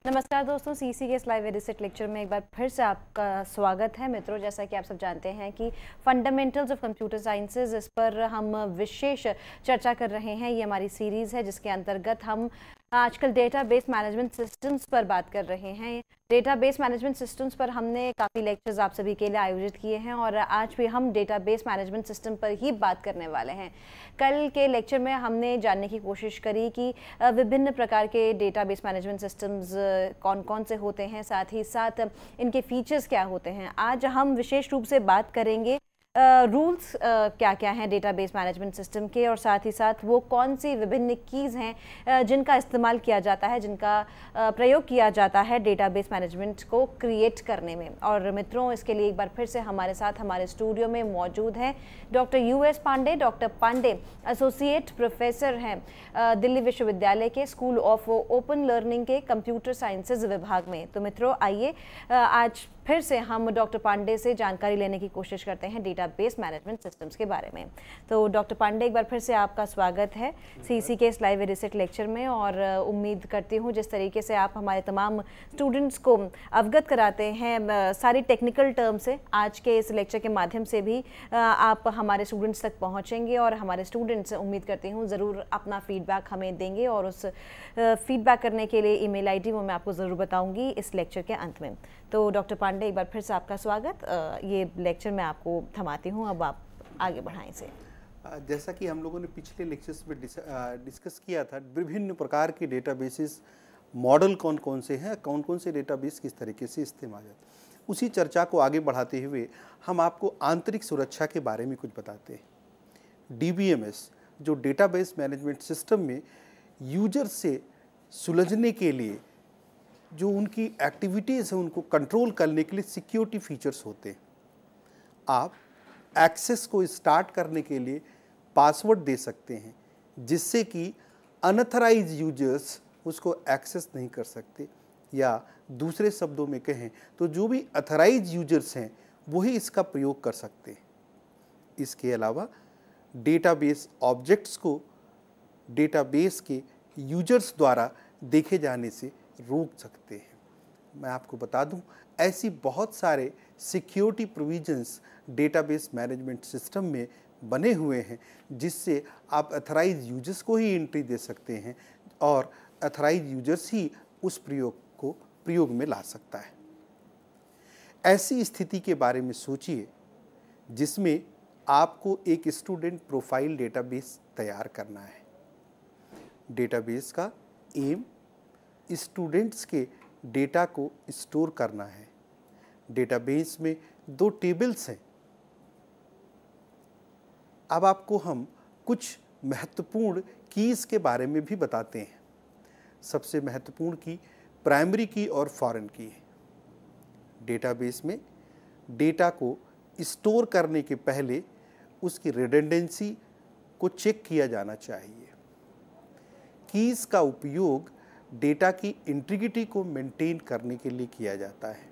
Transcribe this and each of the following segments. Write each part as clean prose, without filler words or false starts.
नमस्कार दोस्तों, सीसी के इस लाइव एडिसेट लेक्चर में एक बार फिर से आपका स्वागत है। मित्रों, जैसा कि आप सब जानते हैं कि फंडामेंटल्स ऑफ कंप्यूटर साइंसेज, इस पर हम विशेष चर्चा कर रहे हैं। ये हमारी सीरीज़ है जिसके अंतर्गत हम आजकल डेटाबेस मैनेजमेंट सिस्टम्स पर बात कर रहे हैं। डेटाबेस मैनेजमेंट सिस्टम्स पर हमने काफ़ी लेक्चर्स आप सभी के लिए आयोजित किए हैं और आज भी हम डेटाबेस मैनेजमेंट सिस्टम पर ही बात करने वाले हैं। कल के लेक्चर में हमने जानने की कोशिश करी कि विभिन्न प्रकार के डेटाबेस मैनेजमेंट सिस्टम्स कौन कौन से होते हैं, साथ ही साथ इनके फीचर्स क्या होते हैं। आज हम विशेष रूप से बात करेंगे रूल्स क्या क्या हैं डेटाबेस मैनेजमेंट सिस्टम के, और साथ ही साथ वो कौन सी विभिन्न कीज़ हैं जिनका इस्तेमाल किया जाता है, जिनका प्रयोग किया जाता है डेटाबेस मैनेजमेंट को क्रिएट करने में। और मित्रों, इसके लिए एक बार फिर से हमारे साथ हमारे स्टूडियो में मौजूद हैं doctor US Pandey. Doctor Pandey associate professor हैं दिल्ली विश्वविद्यालय के स्कूल ऑफ ओपन लर्निंग के कंप्यूटर साइंसेज विभाग में। तो मित्रों, आइए आज फिर से हम डॉक्टर पांडे से जानकारी लेने की कोशिश करते हैं डेटाबेस मैनेजमेंट सिस्टम्स के बारे में। तो डॉक्टर पांडे, एक बार फिर से आपका स्वागत है सीसी के इस लाइव एडिसेट लेक्चर में। और उम्मीद करती हूँ जिस तरीके से आप हमारे तमाम स्टूडेंट्स को अवगत कराते हैं सारी टेक्निकल टर्म से, आज के इस लेक्चर के माध्यम से भी आप हमारे स्टूडेंट्स तक पहुँचेंगे और हमारे स्टूडेंट्स, उम्मीद करती हूँ, ज़रूर अपना फीडबैक हमें देंगे। और उस फीडबैक करने के लिए ईमेल आईडी वो मैं आपको ज़रूर बताऊँगी इस लेक्चर के अंत में। तो डॉक्टर पांडे, एक बार फिर से आपका स्वागत। ये लेक्चर मैं आपको थमाती हूँ, अब आप आगे बढ़ाएं इसे। जैसा कि हम लोगों ने पिछले लेक्चर्स में डिस्कस किया था, विभिन्न प्रकार के डेटाबेसेस मॉडल कौन कौन से हैं, कौन कौन से डेटाबेस किस तरीके से इस्तेमाल होते हैं, उसी चर्चा को आगे बढ़ाते हुए हम आपको आंतरिक सुरक्षा के बारे में कुछ बताते हैं। DBMS जो डेटाबेस मैनेजमेंट सिस्टम में यूजर से सुलझने के लिए जो उनकी एक्टिविटीज़ हैं उनको कंट्रोल करने के लिए सिक्योरिटी फीचर्स होते हैं। आप एक्सेस को स्टार्ट करने के लिए पासवर्ड दे सकते हैं जिससे कि अनऑथराइज यूजर्स उसको एक्सेस नहीं कर सकते, या दूसरे शब्दों में कहें तो जो भी ऑथराइज यूजर्स हैं वही इसका प्रयोग कर सकते हैं। इसके अलावा डेटाबेस ऑब्जेक्ट्स को डेटाबेस के यूजर्स द्वारा देखे जाने से रोक सकते हैं। मैं आपको बता दूं, ऐसी बहुत सारे security provisions database management system में बने हुए हैं जिससे आप ऑथराइज यूजर्स को ही एंट्री दे सकते हैं और ऑथराइज यूजर्स ही उस प्रयोग में ला सकता है। ऐसी स्थिति के बारे में सोचिए जिसमें आपको एक स्टूडेंट प्रोफाइल डेटाबेस तैयार करना है। डेटाबेस का एम स्टूडेंट्स के डेटा को स्टोर करना है। डेटाबेस में 2 टेबल्स हैं। अब आपको हम कुछ महत्वपूर्ण कीज़ के बारे में भी बताते हैं। सबसे महत्वपूर्ण की प्राइमरी की और फॉरेन की है। डेटाबेस में डेटा को स्टोर करने के पहले उसकी रिडंडेंसी को चेक किया जाना चाहिए। कीज़ का उपयोग डेटा की इंटीग्रिटी को मेंटेन करने के लिए किया जाता है।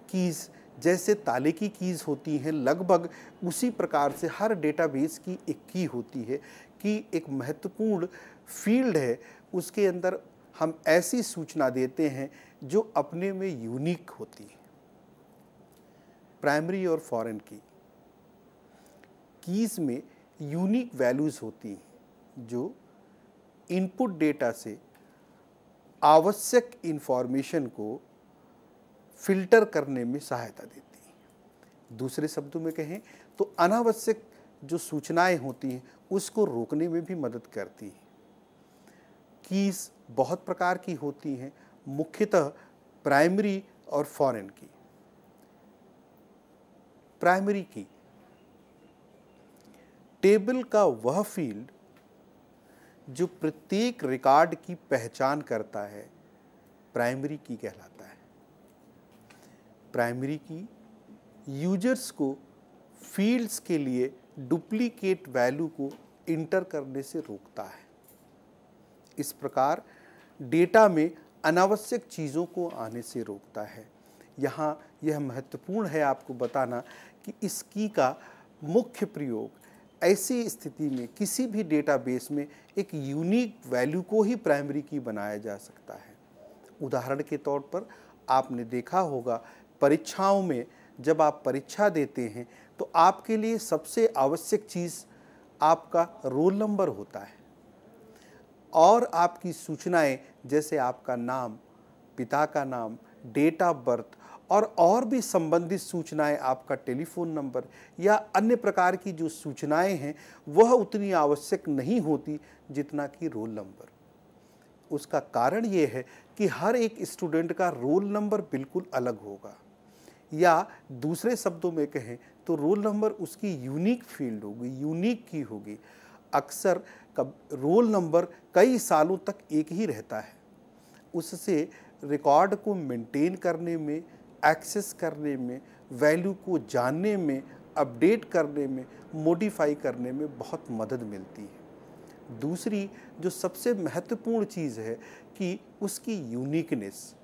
कीज़ जैसे ताले की कीज़ होती हैं, लगभग उसी प्रकार से हर डेटाबेस की एक की होती है कि एक महत्वपूर्ण फील्ड है, उसके अंदर हम ऐसी सूचना देते हैं जो अपने में यूनिक होती है। प्राइमरी और फॉरेन कीज़ में यूनिक वैल्यूज़ होती हैं जो इनपुट डेटा से आवश्यक इंफॉर्मेशन को फिल्टर करने में सहायता देती हैं। दूसरे शब्दों में कहें तो अनावश्यक जो सूचनाएं होती हैं उसको रोकने में भी मदद करती हैं। कीज़ बहुत प्रकार की होती हैं, मुख्यतः प्राइमरी और फॉरेन की। प्राइमरी की टेबल का वह फील्ड जो प्रत्येक रिकॉर्ड की पहचान करता है प्राइमरी की कहलाता है। प्राइमरी की यूजर्स को फील्ड्स के लिए डुप्लीकेट वैल्यू को इंटर करने से रोकता है। इस प्रकार डेटा में अनावश्यक चीज़ों को आने से रोकता है। यहाँ यह महत्वपूर्ण है आपको बताना कि इस की का मुख्य प्रयोग ऐसी स्थिति में किसी भी डेटाबेस में एक यूनिक वैल्यू को ही प्राइमरी की बनाया जा सकता है। उदाहरण के तौर पर आपने देखा होगा परीक्षाओं में जब आप परीक्षा देते हैं तो आपके लिए सबसे आवश्यक चीज़ आपका रोल नंबर होता है और आपकी सूचनाएं जैसे आपका नाम, पिता का नाम, डेट ऑफ बर्थ और भी संबंधित सूचनाएं, आपका टेलीफोन नंबर या अन्य प्रकार की जो सूचनाएं हैं वह उतनी आवश्यक नहीं होती जितना कि रोल नंबर। उसका कारण ये है कि हर एक स्टूडेंट का रोल नंबर बिल्कुल अलग होगा, या दूसरे शब्दों में कहें तो रोल नंबर उसकी यूनिक फील्ड होगी, यूनिक की होगी। अक्सर रोल नंबर कई सालों तक एक ही रहता है। उससे रिकॉर्ड को मेंटेन करने में, एक्सेस करने में, वैल्यू को जानने में, अपडेट करने में, मॉडिफाई करने में बहुत मदद मिलती है। दूसरी जो सबसे महत्वपूर्ण चीज़ है कि उसकी यूनिकनेस,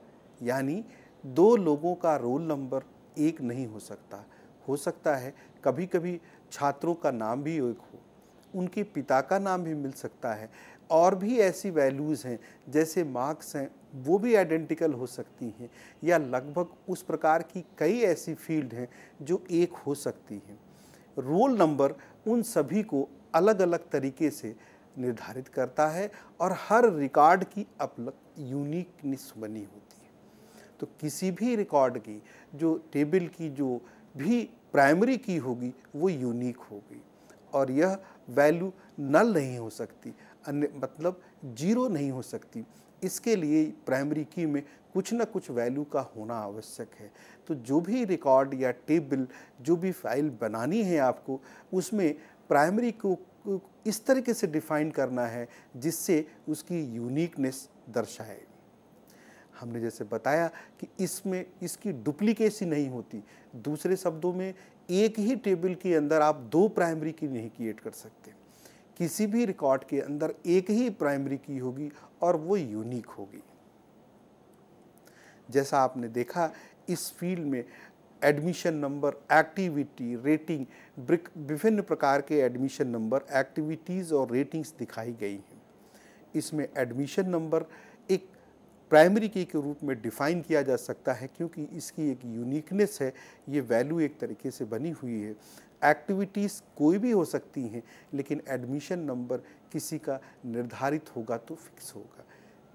यानी दो लोगों का रोल नंबर एक नहीं हो सकता है कभी कभी छात्रों का नाम भी एक हो, उनके पिता का नाम भी मिल सकता है, और भी ऐसी वैल्यूज़ हैं जैसे मार्क्स हैं वो भी आइडेंटिकल हो सकती हैं, या लगभग उस प्रकार की कई ऐसी फील्ड हैं जो एक हो सकती हैं। रोल नंबर उन सभी को अलग अलग तरीके से निर्धारित करता है और हर रिकॉर्ड की अलग यूनिकनेस बनी होती है। तो किसी भी रिकॉर्ड की जो टेबल की जो भी प्राइमरी की होगी वो यूनिक होगी और यह वैल्यू नल नहीं हो सकती, अन्य मतलब जीरो नहीं हो सकती। इसके लिए प्राइमरी की में कुछ न कुछ वैल्यू का होना आवश्यक है। तो जो भी रिकॉर्ड या टेबल, जो भी फाइल बनानी है आपको, उसमें प्राइमरी को इस तरीके से डिफाइन करना है जिससे उसकी यूनिकनेस दर्शाए। हमने जैसे बताया कि इसमें इसकी डुप्लीकेसी नहीं होती। दूसरे शब्दों में एक ही टेबल के अंदर आप दो प्राइमरी की नहीं क्रिएट कर सकते। किसी भी रिकॉर्ड के अंदर एक ही प्राइमरी की होगी और वो यूनिक होगी। जैसा आपने देखा इस फील्ड में एडमिशन नंबर, एक्टिविटी, रेटिंग, विभिन्न प्रकार के एडमिशन नंबर, एक्टिविटीज़ और रेटिंग्स दिखाई गई हैं। इसमें एडमिशन नंबर एक प्राइमरी की के रूप में डिफ़ाइन किया जा सकता है क्योंकि इसकी एक यूनिकनेस है, ये वैल्यू एक तरीके से बनी हुई है। एक्टिविटीज़ कोई भी हो सकती हैं लेकिन एडमिशन नंबर किसी का निर्धारित होगा तो फिक्स होगा।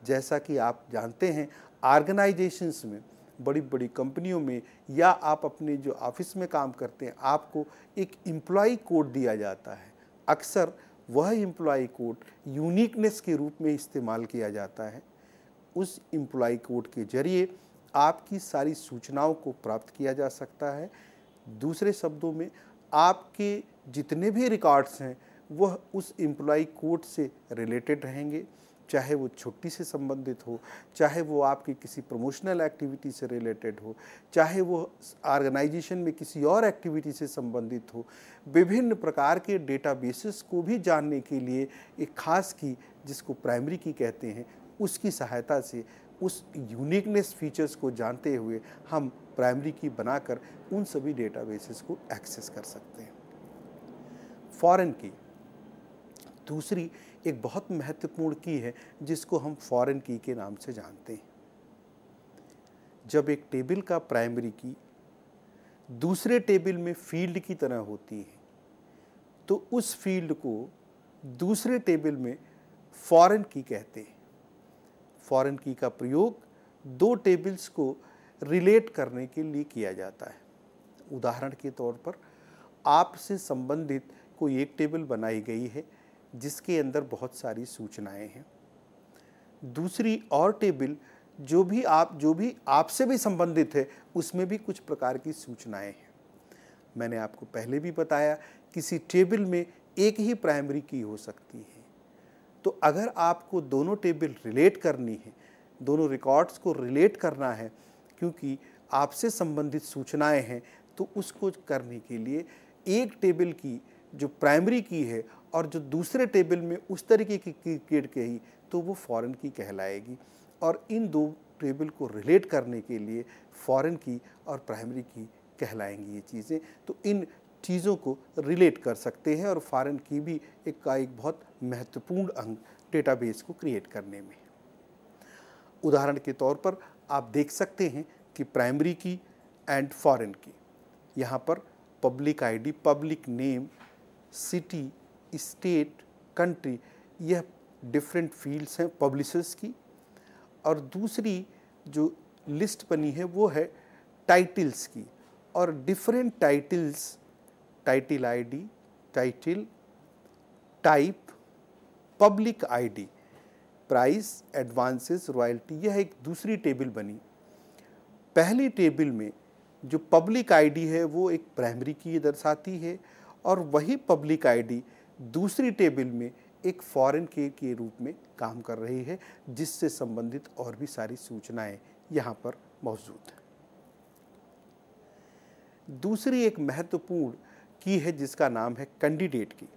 जैसा कि आप जानते हैं ऑर्गेनाइजेशंस में, बड़ी बड़ी कंपनियों में, या आप अपने जो ऑफिस में काम करते हैं आपको एक एम्प्लॉय कोड दिया जाता है। अक्सर वह एम्प्लॉय कोड यूनिकनेस के रूप में इस्तेमाल किया जाता है। उस एम्प्लॉय कोड के जरिए आपकी सारी सूचनाओं को प्राप्त किया जा सकता है। दूसरे शब्दों में आपके जितने भी रिकॉर्ड्स हैं वह उस एम्प्लॉय कोड से रिलेटेड रहेंगे, चाहे वो छुट्टी से संबंधित हो, चाहे वो आपकी किसी प्रमोशनल एक्टिविटी से रिलेटेड हो, चाहे वो ऑर्गेनाइजेशन में किसी और एक्टिविटी से संबंधित हो। विभिन्न प्रकार के डेटाबेसेस को भी जानने के लिए एक खास की जिसको प्राइमरी की कहते हैं उसकी सहायता से उस यूनिकनेस फीचर्स को जानते हुए हम प्राइमरी की बनाकर उन सभी डेटाबेसेस को एक्सेस कर सकते हैं। फॉरेन की दूसरी एक बहुत महत्वपूर्ण की है जिसको हम फॉरेन की के नाम से जानते हैं। जब एक टेबल का प्राइमरी की दूसरे टेबल में फील्ड की तरह होती है तो उस फील्ड को दूसरे टेबल में फॉरेन की कहते हैं। फॉरेन की का प्रयोग दो टेबल्स को रिलेट करने के लिए किया जाता है। उदाहरण के तौर पर आपसे संबंधित कोई एक टेबल बनाई गई है जिसके अंदर बहुत सारी सूचनाएं हैं। दूसरी और टेबल जो भी आपसे भी संबंधित है उसमें भी कुछ प्रकार की सूचनाएं हैं। मैंने आपको पहले भी बताया किसी टेबल में एक ही प्राइमरी की हो सकती है। तो अगर आपको दोनों टेबल रिलेट करनी है, दोनों रिकॉर्ड्स को रिलेट करना है क्योंकि आपसे संबंधित सूचनाएं हैं, तो उसको करने के लिए एक टेबल की जो प्राइमरी की है और जो दूसरे टेबल में उस तरीके की क्रिएट की तो वो फॉरेन की कहलाएगी। और इन दो टेबल को रिलेट करने के लिए फॉरेन की और प्राइमरी की कहलाएंगी ये चीज़ें। तो इन चीज़ों को रिलेट कर सकते हैं और फॉरेन की भी एक बहुत महत्वपूर्ण अंग डेटाबेस को क्रिएट करने में। उदाहरण के तौर पर आप देख सकते हैं कि प्राइमरी की एंड फॉरेन की, यहाँ पर public ID, public name, city, state, country, यह डिफरेंट फील्ड्स हैं पब्लिशर्स की। और दूसरी जो लिस्ट बनी है वो है टाइटल्स की, और different titles, title ID, title, type, public ID, price, advances, royalty, यह एक दूसरी टेबल बनी। पहली टेबल में जो पब्लिक आईडी है वो एक प्राइमरी की दर्शाती है, और वही पब्लिक आईडी दूसरी टेबल में एक फॉरेन के रूप में काम कर रही है, जिससे संबंधित और भी सारी सूचनाएं यहाँ पर मौजूद हैं। दूसरी एक महत्वपूर्ण की है जिसका नाम है कैंडिडेट की।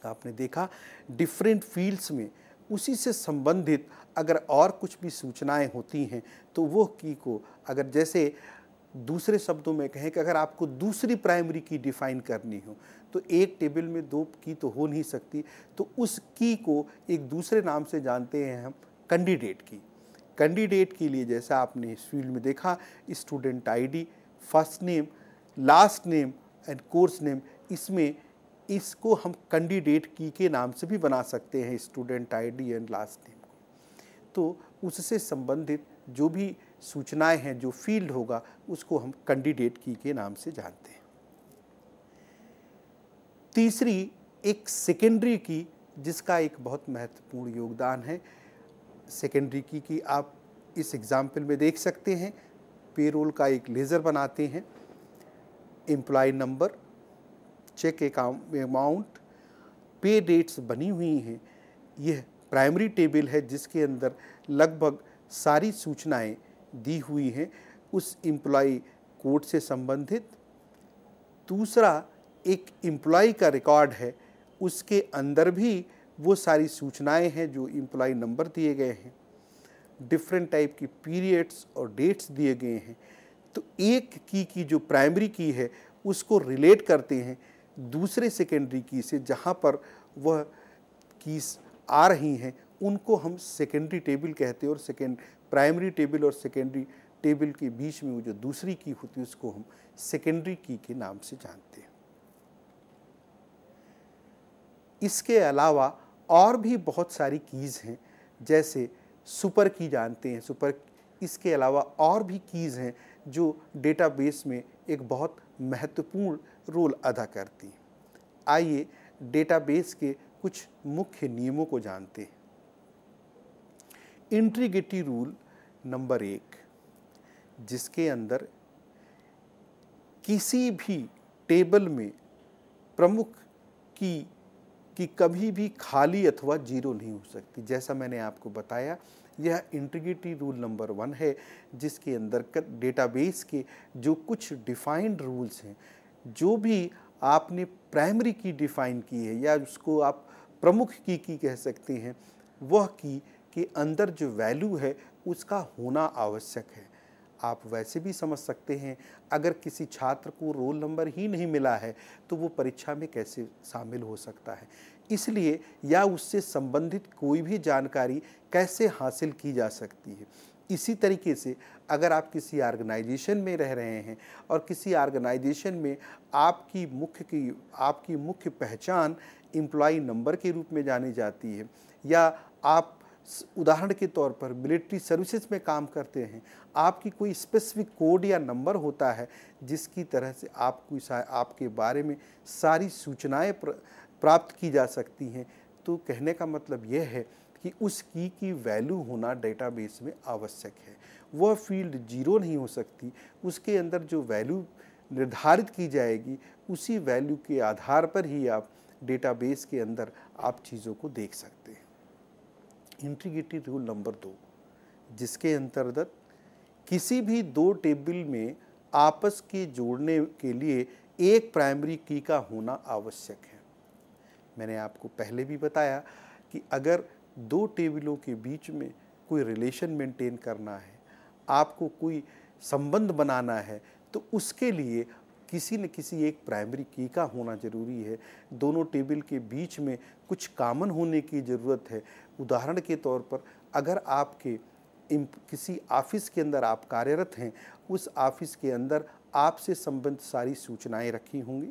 आपने देखा डिफरेंट फील्ड्स में उसी से संबंधित अगर और कुछ भी सूचनाएं होती हैं तो वो की को, अगर जैसे दूसरे शब्दों में कहें कि अगर आपको दूसरी प्राइमरी की डिफाइन करनी हो तो एक टेबल में दो की तो हो नहीं सकती, तो उस की को एक दूसरे नाम से जानते हैं हम कैंडिडेट की। कैंडिडेट के लिए जैसा आपने इस फील्ड में देखा, student ID, first name, last name and course name, इसमें इसको हम कैंडिडेट की के नाम से भी बना सकते हैं, student ID and last name को। तो उससे संबंधित जो भी सूचनाएं हैं, जो फील्ड होगा, उसको हम कैंडिडेट की के नाम से जानते हैं। तीसरी एक सेकेंडरी की, जिसका एक बहुत महत्वपूर्ण योगदान है। सेकेंडरी की आप इस एग्जाम्पल में देख सकते हैं, पेरोल का एक लेजर बनाते हैं, एम्प्लॉय नंबर, चेक अमाउंट, पे डेट्स बनी हुई हैं। यह प्राइमरी टेबल है जिसके अंदर लगभग सारी सूचनाएं दी हुई हैं उस एम्प्लॉय कोड से संबंधित। दूसरा एक एम्प्लॉय का रिकॉर्ड है, उसके अंदर भी वो सारी सूचनाएं हैं जो एम्प्लॉय नंबर दिए गए हैं, डिफरेंट टाइप की पीरियड्स और डेट्स दिए गए हैं। तो एक की जो प्राइमरी की है उसको रिलेट करते हैं दूसरे सेकेंडरी की से, जहाँ पर वह कीज आ रही हैं उनको हम सेकेंडरी टेबल कहते हैं, और प्राइमरी टेबल और सेकेंडरी टेबल के बीच में वो जो दूसरी की होती है उसको हम सेकेंडरी की के नाम से जानते हैं। इसके अलावा और भी बहुत सारी कीज़ हैं, जैसे सुपर की जानते हैं, सुपर, इसके अलावा और भी कीज़ हैं जो डेटाबेस में एक बहुत महत्वपूर्ण रोल अदा करती हैं। आइए डेटाबेस के कुछ मुख्य नियमों को जानते हैं। इंटीग्रिटी रूल नंबर 1, जिसके अंदर किसी भी टेबल में प्रमुख की कभी भी खाली अथवा जीरो नहीं हो सकती। जैसा मैंने आपको बताया, यह इंटीग्रिटी रूल नंबर 1 है, जिसके अंदर डेटाबेस के जो कुछ डिफाइंड रूल्स हैं, जो भी आपने प्राइमरी की डिफाइन की है या उसको आप प्रमुख की कह सकते हैं, वह की के अंदर जो वैल्यू है उसका होना आवश्यक है। आप वैसे भी समझ सकते हैं, अगर किसी छात्र को रोल नंबर ही नहीं मिला है तो वो परीक्षा में कैसे शामिल हो सकता है। इसलिए या उससे संबंधित कोई भी जानकारी कैसे हासिल की जा सकती है। इसी तरीके से अगर आप किसी ऑर्गेनाइजेशन में रह रहे हैं और किसी ऑर्गेनाइजेशन में आपकी मुख्य पहचान एम्प्लॉय नंबर के रूप में जानी जाती है, या आप उदाहरण के तौर पर मिलिट्री सर्विसेज में काम करते हैं, आपकी कोई स्पेसिफिक कोड या नंबर होता है जिसकी तरह से आपके बारे में सारी सूचनाएं प्राप्त की जा सकती हैं, तो कहने का मतलब यह है कि उस की वैल्यू होना डेटाबेस में आवश्यक है। वह फील्ड जीरो नहीं हो सकती, उसके अंदर जो वैल्यू निर्धारित की जाएगी उसी वैल्यू के आधार पर ही आप डेटाबेस के अंदर आप चीज़ों को देख सकते हैं। इंटीग्रिटी रूल नंबर 2, जिसके अंतर्गत किसी भी दो टेबल में आपस के जोड़ने के लिए एक प्राइमरी की का होना आवश्यक है। मैंने आपको पहले भी बताया कि अगर दो टेबलों के बीच में कोई रिलेशन मेंटेन करना है, आपको कोई संबंध बनाना है, तो उसके लिए किसी न किसी एक प्राइमरी की का होना ज़रूरी है। दोनों टेबल के बीच में कुछ कॉमन होने की ज़रूरत है। उदाहरण के तौर पर अगर आपके किसी ऑफिस के अंदर आप कार्यरत हैं, उस ऑफिस के अंदर आपसे संबंधित सारी सूचनाएं रखी होंगी।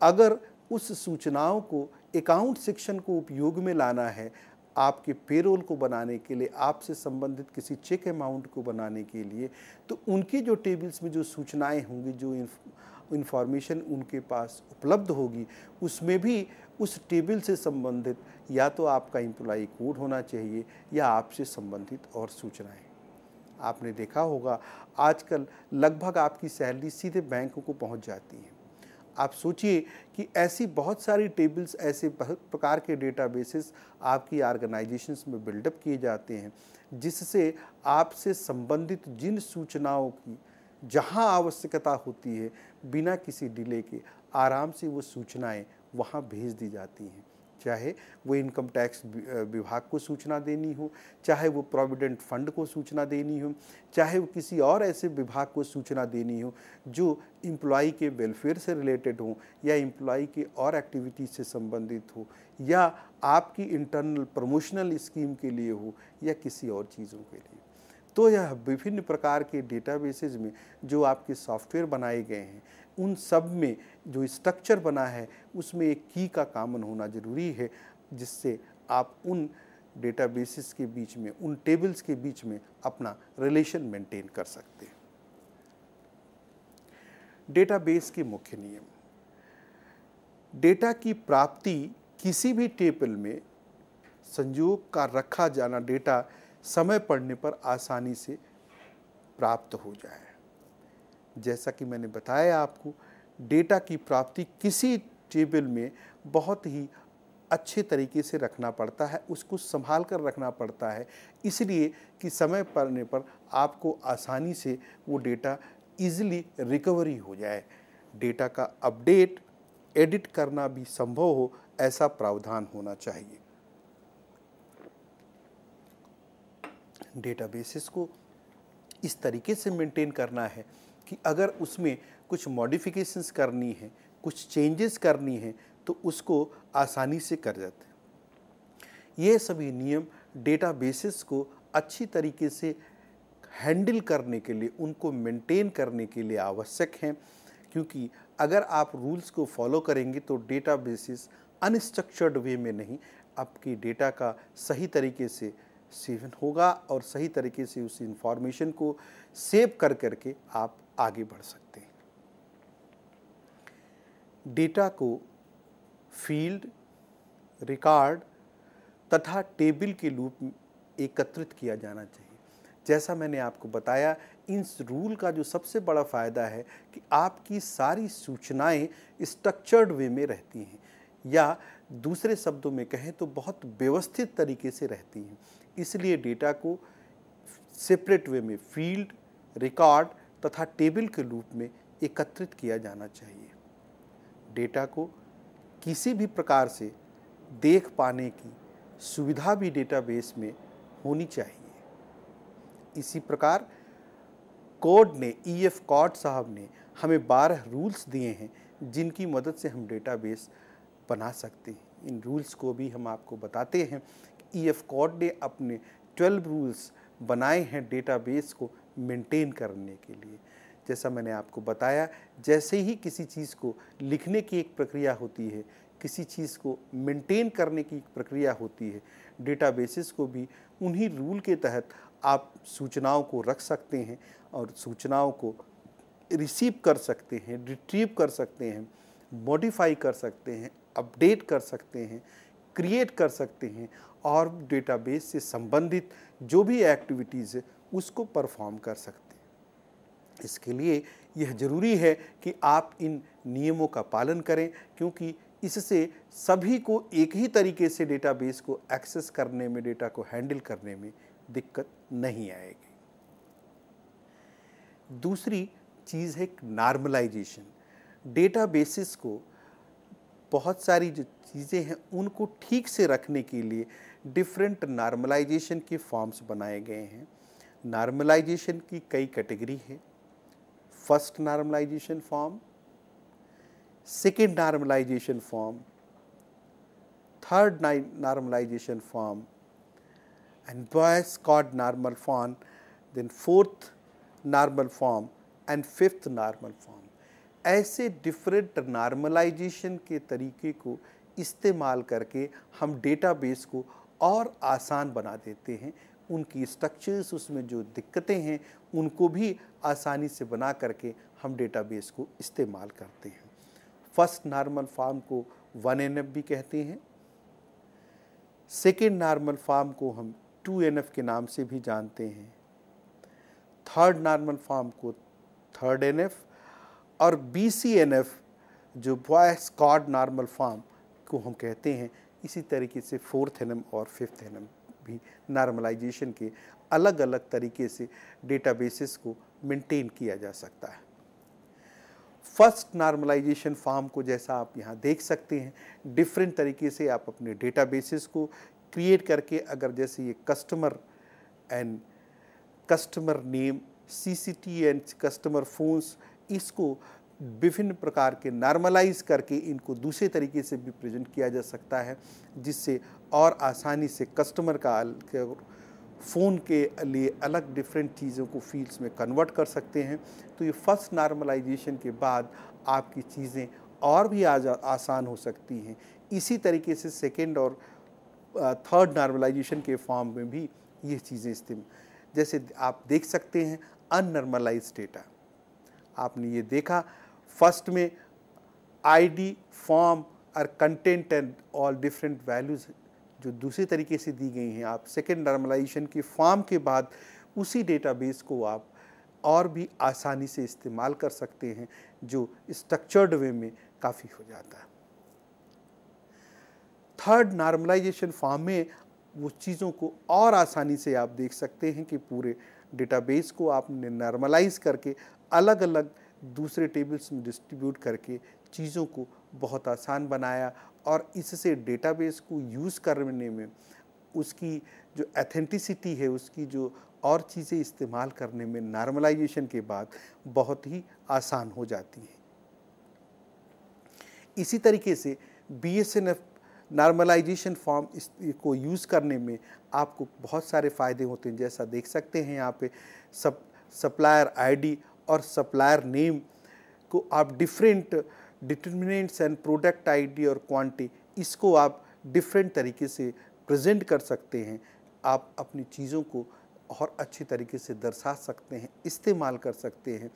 अगर उस सूचनाओं को अकाउंट सेक्शन को उपयोग में लाना है, आपके पेरोल को बनाने के लिए, आपसे संबंधित किसी चेक अमाउंट को बनाने के लिए, तो उनकी जो टेबल्स में जो सूचनाएं होंगी, जो इंफॉर्मेशन उनके पास उपलब्ध होगी, उसमें भी उस टेबल से संबंधित या तो आपका एम्प्लॉई कोड होना चाहिए या आपसे संबंधित और सूचनाएं। आपने देखा होगा आजकल लगभग आपकी सैलरी सीधे बैंक को पहुंच जाती है। आप सोचिए कि ऐसी बहुत सारी टेबल्स, ऐसे प्रकार के डेटाबेसेस आपकी ऑर्गेनाइजेशंस में बिल्डअप किए जाते हैं, जिससे आपसे संबंधित जिन सूचनाओं की जहां आवश्यकता होती है, बिना किसी डिले के आराम से वो सूचनाएं वहां भेज दी जाती हैं। चाहे वो इनकम टैक्स विभाग को सूचना देनी हो, चाहे वो प्रोविडेंट फंड को सूचना देनी हो, चाहे वो किसी और ऐसे विभाग को सूचना देनी हो जो एम्प्लॉई के वेलफेयर से रिलेटेड हो, या एम्प्लॉई के और एक्टिविटीज से संबंधित हो, या आपकी इंटरनल प्रमोशनल स्कीम के लिए हो, या किसी और चीज़ों के लिए। तो यह विभिन्न प्रकार के डेटाबेसेस में जो आपके सॉफ्टवेयर बनाए गए हैं, उन सब में जो स्ट्रक्चर बना है, उसमें एक की का कॉमन होना ज़रूरी है, जिससे आप उन डेटाबेसेस के बीच में, उन टेबल्स के बीच में अपना रिलेशन मेंटेन कर सकते हैं। डेटाबेस के मुख्य नियम। डेटा की प्राप्ति किसी भी टेबल में संयोग का रखा जाना डेटा समय पड़ने पर आसानी से प्राप्त हो जाए। जैसा कि मैंने बताया आपको, डेटा की प्राप्ति किसी टेबल में बहुत ही अच्छे तरीके से रखना पड़ता है, उसको संभाल कर रखना पड़ता है, इसलिए कि समय पड़ने पर आपको आसानी से वो डेटा ईजिली रिकवरी हो जाए। डेटा का अपडेट, एडिट करना भी संभव हो, ऐसा प्रावधान होना चाहिए। डेटाबेसेस को इस तरीके से मेंटेन करना है कि अगर उसमें कुछ मॉडिफिकेशंस करनी है, कुछ चेंजेस करनी है, तो उसको आसानी से कर जाते हैं। ये सभी नियम डेटाबेसेस को अच्छी तरीके से हैंडल करने के लिए, उनको मेंटेन करने के लिए आवश्यक हैं, क्योंकि अगर आप रूल्स को फॉलो करेंगे तो डेटाबेसेस अनस्ट्रक्चर्ड वे में नहीं, आपकी डेटा का सही तरीके से सेवन होगा और सही तरीके से उस इंफॉर्मेशन को सेव कर करके आप आगे बढ़ सकते हैं। डेटा को फील्ड, रिकॉर्ड तथा टेबल के रूप में एकत्रित किया जाना चाहिए। जैसा मैंने आपको बताया, इस रूल का जो सबसे बड़ा फ़ायदा है कि आपकी सारी सूचनाएं स्ट्रक्चर्ड वे में रहती हैं, या दूसरे शब्दों में कहें तो बहुत व्यवस्थित तरीके से रहती हैं। इसलिए डेटा को सेपरेट वे में फील्ड, रिकॉर्ड तथा टेबल के रूप में एकत्रित किया जाना चाहिए। डेटा को किसी भी प्रकार से देख पाने की सुविधा भी डेटाबेस में होनी चाहिए। इसी प्रकार कोड ने, EF कॉड साहब ने हमें 12 रूल्स दिए हैं, जिनकी मदद से हम डेटाबेस बना सकते हैं। इन रूल्स को भी हम आपको बताते हैं। EF कॉड ने अपने 12 रूल्स बनाए हैं डेटाबेस को मेंटेन करने के लिए। जैसा मैंने आपको बताया, जैसे ही किसी चीज़ को लिखने की एक प्रक्रिया होती है, किसी चीज़ को मेंटेन करने की एक प्रक्रिया होती है, डेटाबेसेस को भी उन्हीं रूल के तहत आप सूचनाओं को रख सकते हैं और सूचनाओं को रिसीव कर सकते हैं, रिट्रीव कर सकते हैं, मॉडिफाई कर सकते हैं, अपडेट कर सकते हैं, क्रिएट कर सकते हैं, और डेटाबेस से संबंधित जो भी एक्टिविटीज़ है उसको परफॉर्म कर सकते हैं। इसके लिए यह ज़रूरी है कि आप इन नियमों का पालन करें, क्योंकि इससे सभी को एक ही तरीके से डेटाबेस को एक्सेस करने में, डेटा को हैंडल करने में दिक्कत नहीं आएगी। दूसरी चीज़ है नॉर्मलाइजेशन। डेटाबेसेस को बहुत सारी जो चीज़ें हैं उनको ठीक से रखने के लिए डिफरेंट नॉर्मलाइजेशन के फॉर्म्स बनाए गए हैं। नॉर्मलाइजेशन की कई कैटेगरी है। First normalization form, second normalization form, third normalization form and Boyce-Codd normal form, then fourth normal form and fifth normal form। ऐसे डिफरेंट नॉर्मलाइजेशन के तरीके को इस्तेमाल करके हम डेटाबेस को और आसान बना देते हैं। उनकी स्ट्रक्चर्स, उसमें जो दिक्कतें हैं उनको भी आसानी से बना करके हम डेटाबेस को इस्तेमाल करते हैं। फर्स्ट नॉर्मल फॉर्म को 1NF भी कहते हैं। सेकेंड नॉर्मल फॉर्म को हम 2NF के नाम से भी जानते हैं। थर्ड नॉर्मल फॉर्म को 3rd NF और BCNF जो बॉयस-कॉड नॉर्मल फॉर्म को हम कहते हैं। इसी तरीके से 4th NM और 5th NM भी नॉर्मलाइजेशन के अलग अलग तरीके से डेटाबेसेस को मेंटेन किया जा सकता है। फर्स्ट नॉर्मलाइजेशन फॉर्म को जैसा आप यहाँ देख सकते हैं, डिफरेंट तरीके से आप अपने डेटाबेसेस को क्रिएट करके, अगर जैसे ये customer and customer name, CCT and customer phones, इसको विभिन्न प्रकार के नॉर्मलाइज करके इनको दूसरे तरीके से भी प्रेजेंट किया जा सकता है, जिससे और आसानी से कस्टमर का फ़ोन के लिए अलग डिफरेंट चीज़ों को फील्ड्स में कन्वर्ट कर सकते हैं। तो ये फर्स्ट नॉर्मलाइजेशन के बाद आपकी चीज़ें और भी आसान हो सकती हैं। इसी तरीके से सेकेंड और थर्ड नॉर्मलाइजेशन के फॉर्म में भी ये चीज़ें इस्तेमाल, जैसे आप देख सकते हैं अननॉर्मलाइज्ड डेटा। आपने ये देखा, फर्स्ट में ID, फॉर्म और content and all different values जो दूसरे तरीके से दी गई हैं, आप सेकेंड नॉर्मलाइजेशन के फॉर्म के बाद उसी डेटाबेस को आप और भी आसानी से इस्तेमाल कर सकते हैं, जो स्ट्रक्चर्ड वे में काफ़ी हो जाता है। थर्ड नॉर्मलाइजेशन फॉर्म में वो चीज़ों को और आसानी से आप देख सकते हैं कि पूरे डेटाबेस को आपने नॉर्मलाइज करके अलग अलग दूसरे टेबल्स में डिस्ट्रीब्यूट करके चीज़ों को बहुत आसान बनाया, और इससे डेटाबेस को यूज़ करने में उसकी जो एथेंटिसिटी है, उसकी जो और चीज़ें इस्तेमाल करने में नॉर्मलाइजेशन के बाद बहुत ही आसान हो जाती हैं। इसी तरीके से BSNF नॉर्मलाइजेशन फॉर्म को यूज़ करने में आपको बहुत सारे फ़ायदे होते हैं। जैसा देख सकते हैं यहाँ पे सप्लायर ID और सप्लायर नेम को आप different determinants and product ID और क्वांटिटी, इसको आप डिफरेंट तरीके से प्रेजेंट कर सकते हैं। आप अपनी चीज़ों को और अच्छी तरीके से दर्शा सकते हैं, इस्तेमाल कर सकते हैं।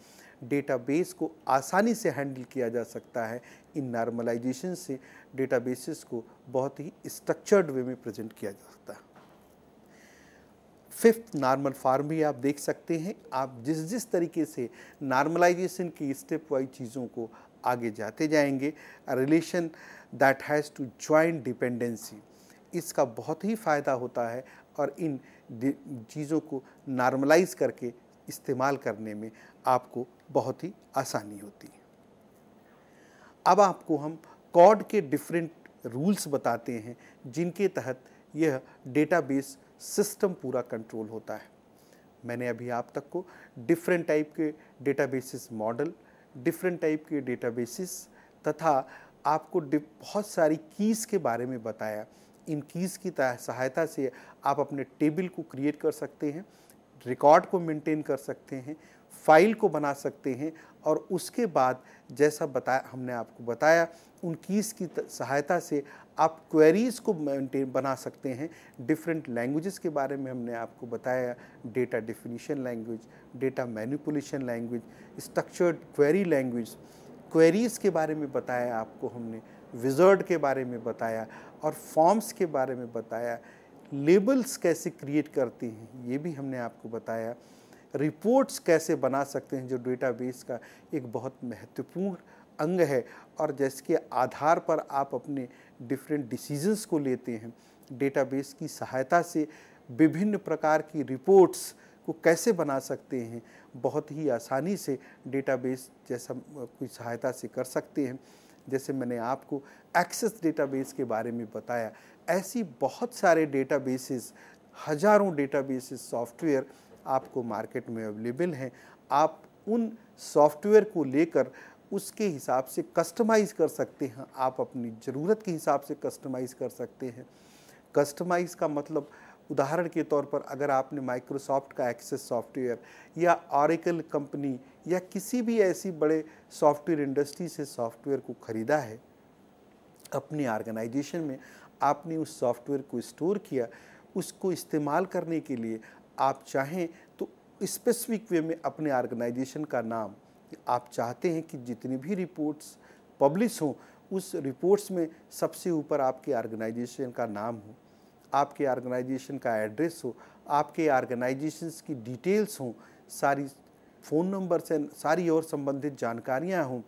डेटाबेस को आसानी से हैंडल किया जा सकता है। इन नॉर्मलाइजेशन से डेटाबेसेस को बहुत ही स्ट्रक्चर्ड वे में प्रेजेंट किया जा सकता है। फिफ्थ नॉर्मल फॉर्म भी आप देख सकते हैं। आप जिस जिस तरीके से नॉर्मलाइजेशन की स्टेप वाइज चीज़ों को आगे जाते जाएंगे, relation that has to joint dependency, इसका बहुत ही फ़ायदा होता है, और इन चीज़ों को नॉर्मलाइज करके इस्तेमाल करने में आपको बहुत ही आसानी होती है। अब आपको हम कॉड के डिफरेंट रूल्स बताते हैं, जिनके तहत यह डेटाबेस सिस्टम पूरा कंट्रोल होता है। मैंने अभी आप तक को डिफरेंट टाइप के डेटाबेसेस मॉडल, डिफरेंट टाइप के डेटाबेसेस तथा आपको बहुत सारी कीज़ के बारे में बताया। इन कीज़ की सहायता से आप अपने टेबल को क्रिएट कर सकते हैं, रिकॉर्ड को मेंटेन कर सकते हैं, फाइल को बना सकते हैं, और उसके बाद जैसा हमने आपको बताया, उन कीज़ की सहायता से आप क्वेरीज़ को बना सकते हैं। डिफरेंट लैंग्वेजेस के बारे में हमने आपको बताया, data definition language, data manipulation language, structured query language, queries के बारे में बताया आपको हमने, विज़र्ड के बारे में बताया, और फॉर्म्स के बारे में बताया, लेबल्स कैसे क्रिएट करते हैं ये भी हमने आपको बताया, रिपोर्ट्स कैसे बना सकते हैं जो डेटाबेस का एक बहुत महत्वपूर्ण अंग है, और जिसके आधार पर आप अपने डिफरेंट डिसीजंस को लेते हैं। डेटाबेस की सहायता से विभिन्न प्रकार की रिपोर्ट्स को कैसे बना सकते हैं, बहुत ही आसानी से डेटाबेस जैसा कोई सहायता से कर सकते हैं। जैसे मैंने आपको एक्सेस डेटाबेस के बारे में बताया, ऐसी बहुत सारे डेटाबेसेस, हजारों डेटाबेसेस सॉफ्टवेयर आपको मार्केट में अवेलेबल हैं। आप उन सॉफ्टवेयर को लेकर उसके हिसाब से कस्टमाइज़ कर सकते हैं, आप अपनी ज़रूरत के हिसाब से कस्टमाइज़ कर सकते हैं। कस्टमाइज़ का मतलब उदाहरण के तौर पर अगर आपने माइक्रोसॉफ्ट का एक्सेस सॉफ्टवेयर या ऑरेकल कंपनी या किसी भी ऐसी बड़े सॉफ्टवेयर इंडस्ट्री से सॉफ्टवेयर को ख़रीदा है, अपनी ऑर्गेनाइजेशन में आपने उस सॉफ्टवेयर को स्टोर किया, उसको इस्तेमाल करने के लिए आप चाहें तो स्पेसिफिक वे में अपने ऑर्गेनाइजेशन का नाम, आप चाहते हैं कि जितनी भी रिपोर्ट्स पब्लिश हों उस रिपोर्ट्स में सबसे ऊपर आपके ऑर्गेनाइजेशन का नाम हो, आपके ऑर्गेनाइजेशन का एड्रेस हो, आपके ऑर्गेनाइजेशंस की डिटेल्स हों, सारी फ़ोन नंबर से सारी और संबंधित जानकारियां हों,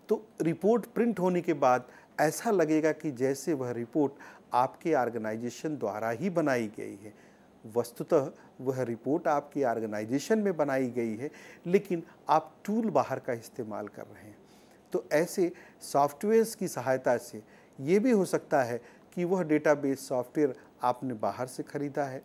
तो रिपोर्ट प्रिंट होने के बाद ऐसा लगेगा कि जैसे वह रिपोर्ट आपके ऑर्गेनाइजेशन द्वारा ही बनाई गई है। वस्तुतः वह रिपोर्ट आपके ऑर्गेनाइजेशन में बनाई गई है, लेकिन आप टूल बाहर का इस्तेमाल कर रहे हैं। तो ऐसे सॉफ्टवेयर्स की सहायता से ये भी हो सकता है कि वह डेटाबेस सॉफ्टवेयर आपने बाहर से ख़रीदा है,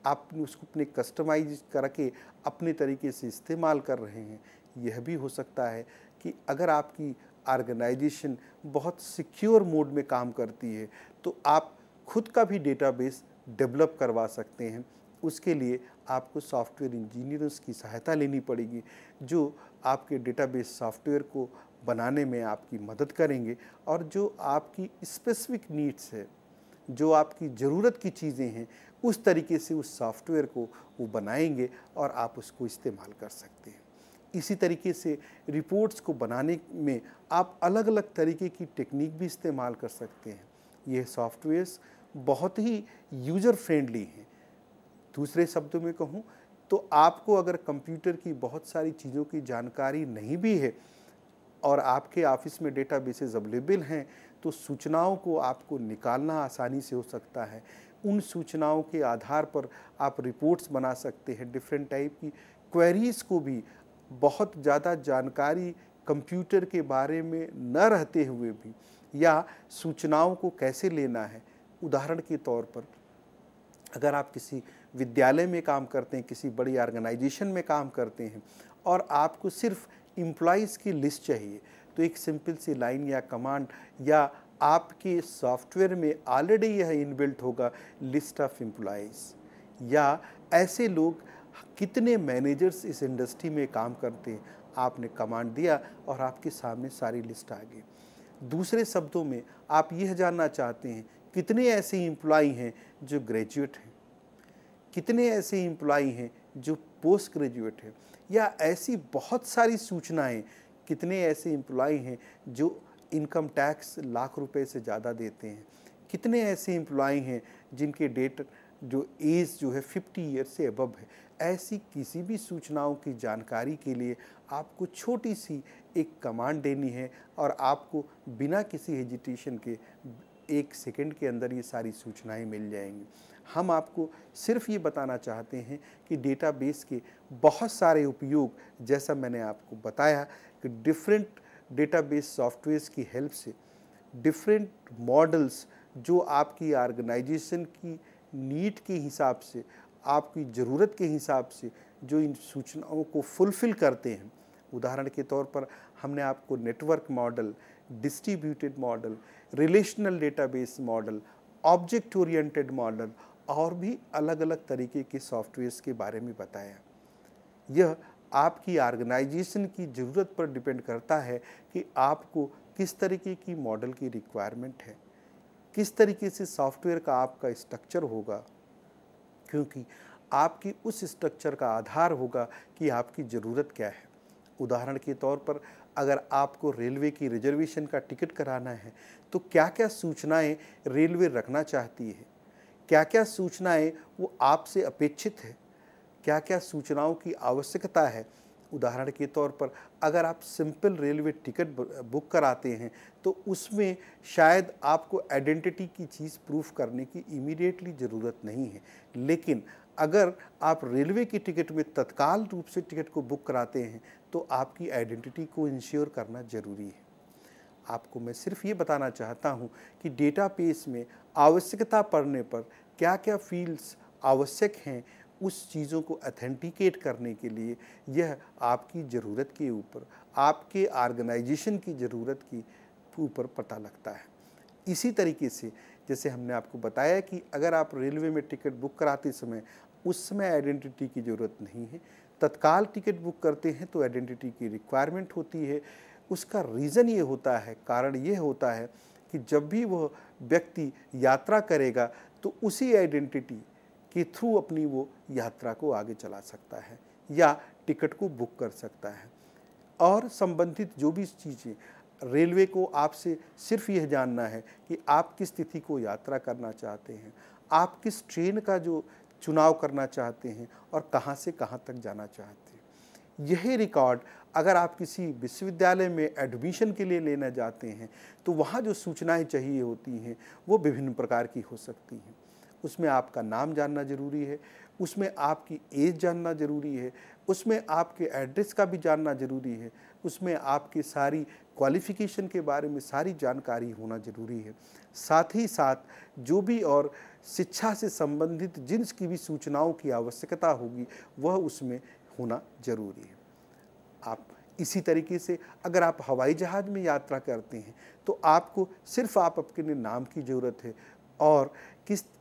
आपने उसको अपने कस्टमाइज करके अपने तरीके से इस्तेमाल कर रहे हैं। यह भी हो सकता है कि अगर आपकी ऑर्गेनाइजेशन बहुत सिक्योर मोड में काम करती है तो आप खुद का भी डेटाबेस डेवलप करवा सकते हैं। उसके लिए आपको सॉफ्टवेयर इंजीनियर्स की सहायता लेनी पड़ेगी जो आपके डेटाबेस सॉफ्टवेयर को बनाने में आपकी मदद करेंगे और जो आपकी स्पेसिफिक नीड्स है, जो आपकी ज़रूरत की चीज़ें हैं, उस तरीके से उस सॉफ्टवेयर को वो बनाएंगे और आप उसको इस्तेमाल कर सकते हैं। इसी तरीके से रिपोर्ट्स को बनाने में आप अलग अलग तरीके की टेक्निक भी इस्तेमाल कर सकते हैं। यह सॉफ्टवेयर्स बहुत ही यूज़र फ्रेंडली हैं। दूसरे शब्दों में कहूँ तो आपको अगर कंप्यूटर की बहुत सारी चीज़ों की जानकारी नहीं भी है और आपके ऑफिस में डेटाबेसेस अवेलेबल हैं, तो सूचनाओं को आपको निकालना आसानी से हो सकता है। उन सूचनाओं के आधार पर आप रिपोर्ट्स बना सकते हैं। डिफरेंट टाइप की क्वेरीज़ को भी, बहुत ज़्यादा जानकारी कंप्यूटर के बारे में न रहते हुए भी, या सूचनाओं को कैसे लेना है, उदाहरण के तौर पर अगर आप किसी विद्यालय में काम करते हैं, किसी बड़ी ऑर्गेनाइजेशन में काम करते हैं और आपको सिर्फ एम्प्लॉइज़ की लिस्ट चाहिए, तो एक सिंपल सी लाइन या कमांड या आपके सॉफ्टवेयर में ऑलरेडी यह इनबिल्ट होगा, लिस्ट ऑफ एम्प्लॉइज़, या ऐसे लोग कितने मैनेजर्स इस इंडस्ट्री में काम करते हैं, आपने कमांड दिया और आपके सामने सारी लिस्ट आ गई। दूसरे शब्दों में आप यह जानना चाहते हैं कितने ऐसे एम्प्लॉई हैं जो ग्रेजुएट हैं, कितने ऐसे एम्प्लॉई हैं जो पोस्ट ग्रेजुएट हैं, या ऐसी बहुत सारी सूचनाएं, कितने ऐसे एम्प्लॉई हैं जो इनकम टैक्स लाख रुपए से ज़्यादा देते हैं, कितने ऐसे एम्प्लॉई हैं जिनके डेट जो एज जो है 50 ईयर से अबव है। ऐसी किसी भी सूचनाओं की जानकारी के लिए आपको छोटी सी एक कमांड देनी है और आपको बिना किसी हेजिटेशन के 1 सेकंड के अंदर ये सारी सूचनाएं मिल जाएंगी। हम आपको सिर्फ ये बताना चाहते हैं कि डेटाबेस के बहुत सारे उपयोग, जैसा मैंने आपको बताया कि डिफरेंट डेटाबेस सॉफ्टवेयर्स की हेल्प से डिफरेंट मॉडल्स जो आपकी ऑर्गेनाइजेशन की नीड के हिसाब से, आपकी ज़रूरत के हिसाब से जो इन सूचनाओं को फुलफ़िल करते हैं। उदाहरण के तौर पर हमने आपको network model, distributed model, relational database model, object oriented model और भी अलग अलग तरीके के सॉफ्टवेयर्स के बारे में बताया। यह आपकी ऑर्गेनाइजेशन की ज़रूरत पर डिपेंड करता है कि आपको किस तरीके की मॉडल की रिक्वायरमेंट है, किस तरीके से सॉफ्टवेयर का आपका स्ट्रक्चर होगा, क्योंकि आपकी उस स्ट्रक्चर का आधार होगा कि आपकी ज़रूरत क्या है। उदाहरण के तौर पर अगर आपको रेलवे की रिजर्वेशन का टिकट कराना है तो क्या क्या सूचनाएं रेलवे रखना चाहती है, क्या क्या सूचनाएं वो आपसे अपेक्षित है, क्या क्या सूचनाओं की आवश्यकता है। उदाहरण के तौर पर अगर आप सिंपल रेलवे टिकट बुक कराते हैं तो उसमें शायद आपको आइडेंटिटी की चीज़ प्रूफ करने की इमीडिएटली ज़रूरत नहीं है, लेकिन अगर आप रेलवे की टिकट में तत्काल रूप से टिकट को बुक कराते हैं तो आपकी आइडेंटिटी को इंश्योर करना ज़रूरी है। आपको मैं सिर्फ ये बताना चाहता हूँ कि डेटाबेस में आवश्यकता पड़ने पर क्या क्या फील्ड्स आवश्यक हैं, उस चीज़ों को ऑथेंटिकेट करने के लिए यह आपकी ज़रूरत के ऊपर, आपके ऑर्गेनाइजेशन की ज़रूरत के ऊपर पता लगता है। इसी तरीके से जैसे हमने आपको बताया कि अगर आप रेलवे में टिकट बुक कराते समय उस समय आइडेंटिटी की ज़रूरत नहीं है, तत्काल टिकट बुक करते हैं तो आइडेंटिटी की रिक्वायरमेंट होती है। उसका रीज़न ये होता है, कारण ये होता है कि जब भी वह व्यक्ति यात्रा करेगा तो उसी आइडेंटिटी के थ्रू अपनी वो यात्रा को आगे चला सकता है या टिकट को बुक कर सकता है। और संबंधित जो भी चीज़ें, रेलवे को आपसे सिर्फ यह जानना है कि आप किस तिथि को यात्रा करना चाहते हैं, आप किस ट्रेन का जो चुनाव करना चाहते हैं और कहाँ से कहाँ तक जाना चाहते हैं। यही रिकॉर्ड अगर आप किसी विश्वविद्यालय में एडमिशन के लिए लेना जाते हैं तो वहाँ जो सूचनाएं चाहिए होती हैं वो विभिन्न प्रकार की हो सकती हैं। उसमें आपका नाम जानना ज़रूरी है, उसमें आपकी एज जानना ज़रूरी है, उसमें आपके एड्रेस का भी जानना ज़रूरी है, उसमें आपकी सारी क्वालिफ़िकेशन के बारे में सारी जानकारी होना ज़रूरी है। साथ ही साथ जो भी और शिक्षा से संबंधित जिन की भी सूचनाओं की आवश्यकता होगी वह उसमें होना ज़रूरी है। आप इसी तरीके से अगर आप हवाई जहाज़ में यात्रा करते हैं तो आपको सिर्फ आप अपने नाम की ज़रूरत है और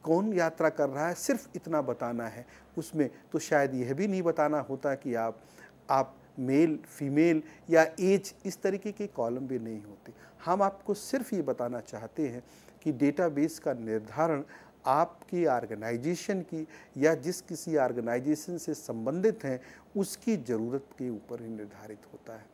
कौन यात्रा कर रहा है सिर्फ इतना बताना है। उसमें तो शायद यह भी नहीं बताना होता कि आप मेल, फीमेल या एज, इस तरीके के कॉलम भी नहीं होते। हम आपको सिर्फ ये बताना चाहते हैं कि डेटाबेस का निर्धारण आपकी ऑर्गेनाइजेशन की या जिस किसी ऑर्गेनाइजेशन से संबंधित हैं उसकी ज़रूरत के ऊपर ही निर्धारित होता है।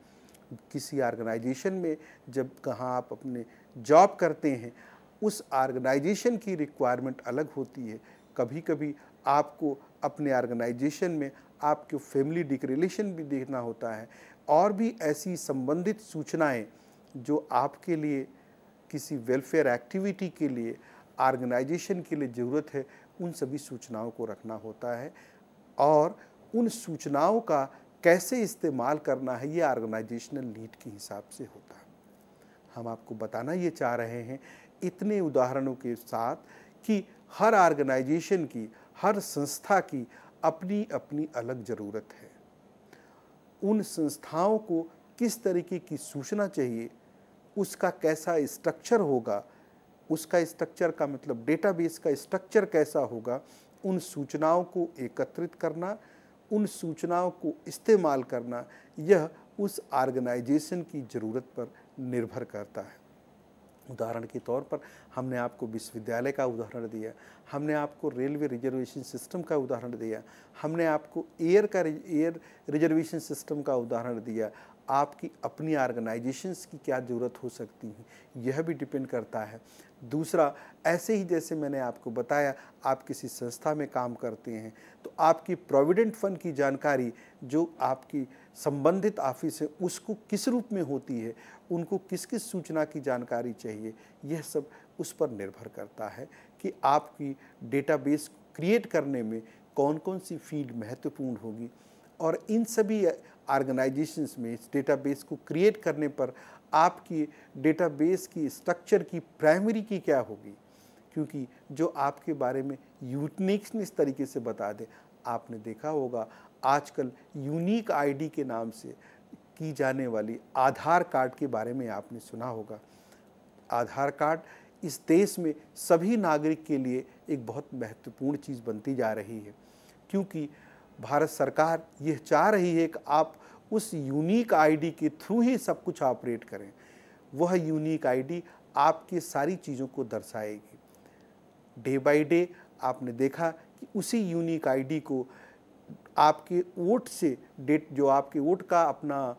किसी ऑर्गेनाइजेशन में जब कहाँ आप अपने जॉब करते हैं उस ऑर्गेनाइजेशन की रिक्वायरमेंट अलग होती है। कभी कभी आपको अपने ऑर्गेनाइजेशन में आपके फैमिली डिक्लेरेशन भी देखना होता है और भी ऐसी संबंधित सूचनाएं जो आपके लिए किसी वेलफेयर एक्टिविटी के लिए ऑर्गेनाइजेशन के लिए ज़रूरत है, उन सभी सूचनाओं को रखना होता है और उन सूचनाओं का कैसे इस्तेमाल करना है ये ऑर्गेनाइजेशनल नीड के हिसाब से होता है। हम आपको बताना ये चाह रहे हैं इतने उदाहरणों के साथ कि हर ऑर्गेनाइजेशन की, हर संस्था की अपनी अपनी अलग ज़रूरत है। उन संस्थाओं को किस तरीके की सूचना चाहिए, उसका कैसा स्ट्रक्चर होगा, उसका स्ट्रक्चर का मतलब डेटाबेस का स्ट्रक्चर कैसा होगा, उन सूचनाओं को एकत्रित करना, उन सूचनाओं को इस्तेमाल करना, यह उस ऑर्गेनाइजेशन की ज़रूरत पर निर्भर करता है। उदाहरण के तौर पर हमने आपको विश्वविद्यालय का उदाहरण दिया, हमने आपको रेलवे रिजर्वेशन सिस्टम का उदाहरण दिया, हमने आपको एयर रिजर्वेशन सिस्टम का उदाहरण दिया। आपकी अपनी ऑर्गेनाइजेशंस की क्या ज़रूरत हो सकती है यह भी डिपेंड करता है। दूसरा, ऐसे ही जैसे मैंने आपको बताया आप किसी संस्था में काम करते हैं तो आपकी प्रोविडेंट फंड की जानकारी जो आपकी संबंधित ऑफिस है उसको किस रूप में होती है, उनको किस किस सूचना की जानकारी चाहिए, यह सब उस पर निर्भर करता है कि आपकी डेटाबेस क्रिएट करने में कौन कौन सी फील्ड महत्वपूर्ण होगी। और इन सभी ऑर्गेनाइजेशंस में इस डेटाबेस को क्रिएट करने पर आपकी डेटाबेस की स्ट्रक्चर की प्राइमरी की क्या होगी, क्योंकि जो आपके बारे में यूनिक्स इस तरीके से बता दे। आपने देखा होगा आजकल यूनिक आईडी के नाम से की जाने वाली आधार कार्ड के बारे में आपने सुना होगा। आधार कार्ड इस देश में सभी नागरिक के लिए एक बहुत महत्वपूर्ण चीज़ बनती जा रही है, क्योंकि भारत सरकार यह चाह रही है कि आप उस यूनिक आईडी के थ्रू ही सब कुछ ऑपरेट करें। वह यूनिक आईडी आपकी सारी चीज़ों को दर्शाएगी। डे बाय डे आपने देखा कि उसी यूनिक आईडी को आपके वोट से जो आपके वोट का अपना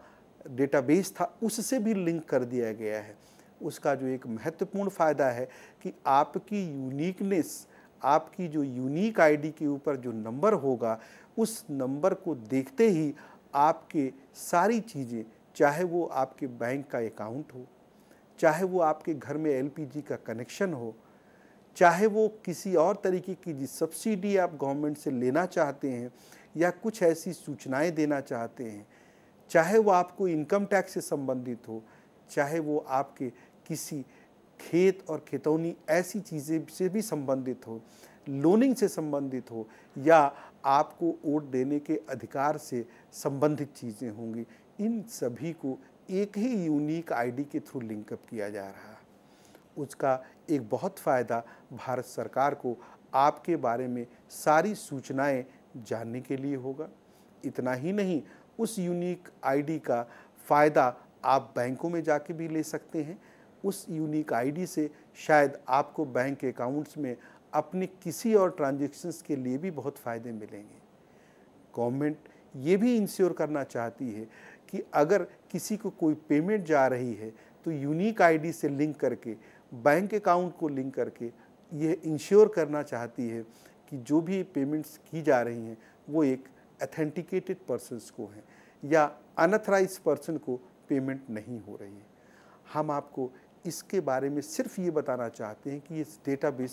डेटाबेस था उससे भी लिंक कर दिया गया है। उसका जो एक महत्वपूर्ण फ़ायदा है कि आपकी यूनिकनेस, आपकी जो यूनिक आईडी के ऊपर जो नंबर होगा उस नंबर को देखते ही आपके सारी चीज़ें, चाहे वो आपके बैंक का अकाउंट हो, चाहे वो आपके घर में एलपीजी का कनेक्शन हो, चाहे वो किसी और तरीके की जिस सब्सिडी आप गवर्नमेंट से लेना चाहते हैं या कुछ ऐसी सूचनाएं देना चाहते हैं, चाहे वो आपको इनकम टैक्स से संबंधित हो, चाहे वो आपके किसी खेत और खेतौनी ऐसी चीज़ें से भी संबंधित हो, लोनिंग से संबंधित हो, या आपको वोट देने के अधिकार से संबंधित चीज़ें होंगी, इन सभी को एक ही यूनिक आईडी के थ्रू लिंकअप किया जा रहा है। उसका एक बहुत फ़ायदा भारत सरकार को आपके बारे में सारी सूचनाएं जानने के लिए होगा। इतना ही नहीं, उस यूनिक आईडी का फ़ायदा आप बैंकों में जाके भी ले सकते हैं। उस यूनिक आईडी से शायद आपको बैंक अकाउंट्स में अपने किसी और ट्रांजैक्शंस के लिए भी बहुत फ़ायदे मिलेंगे। गवर्नमेंट ये भी इंश्योर करना चाहती है कि अगर किसी को कोई पेमेंट जा रही है तो यूनिक आईडी से लिंक करके, बैंक अकाउंट को लिंक करके यह इंश्योर करना चाहती है कि जो भी पेमेंट्स की जा रही हैं वो एक ऑथेंटिकेटेड पर्सन्स को हैं या अनऑथराइज्ड पर्सन को पेमेंट नहीं हो रही है। हम आपको इसके बारे में सिर्फ ये बताना चाहते हैं कि इस डेटाबेस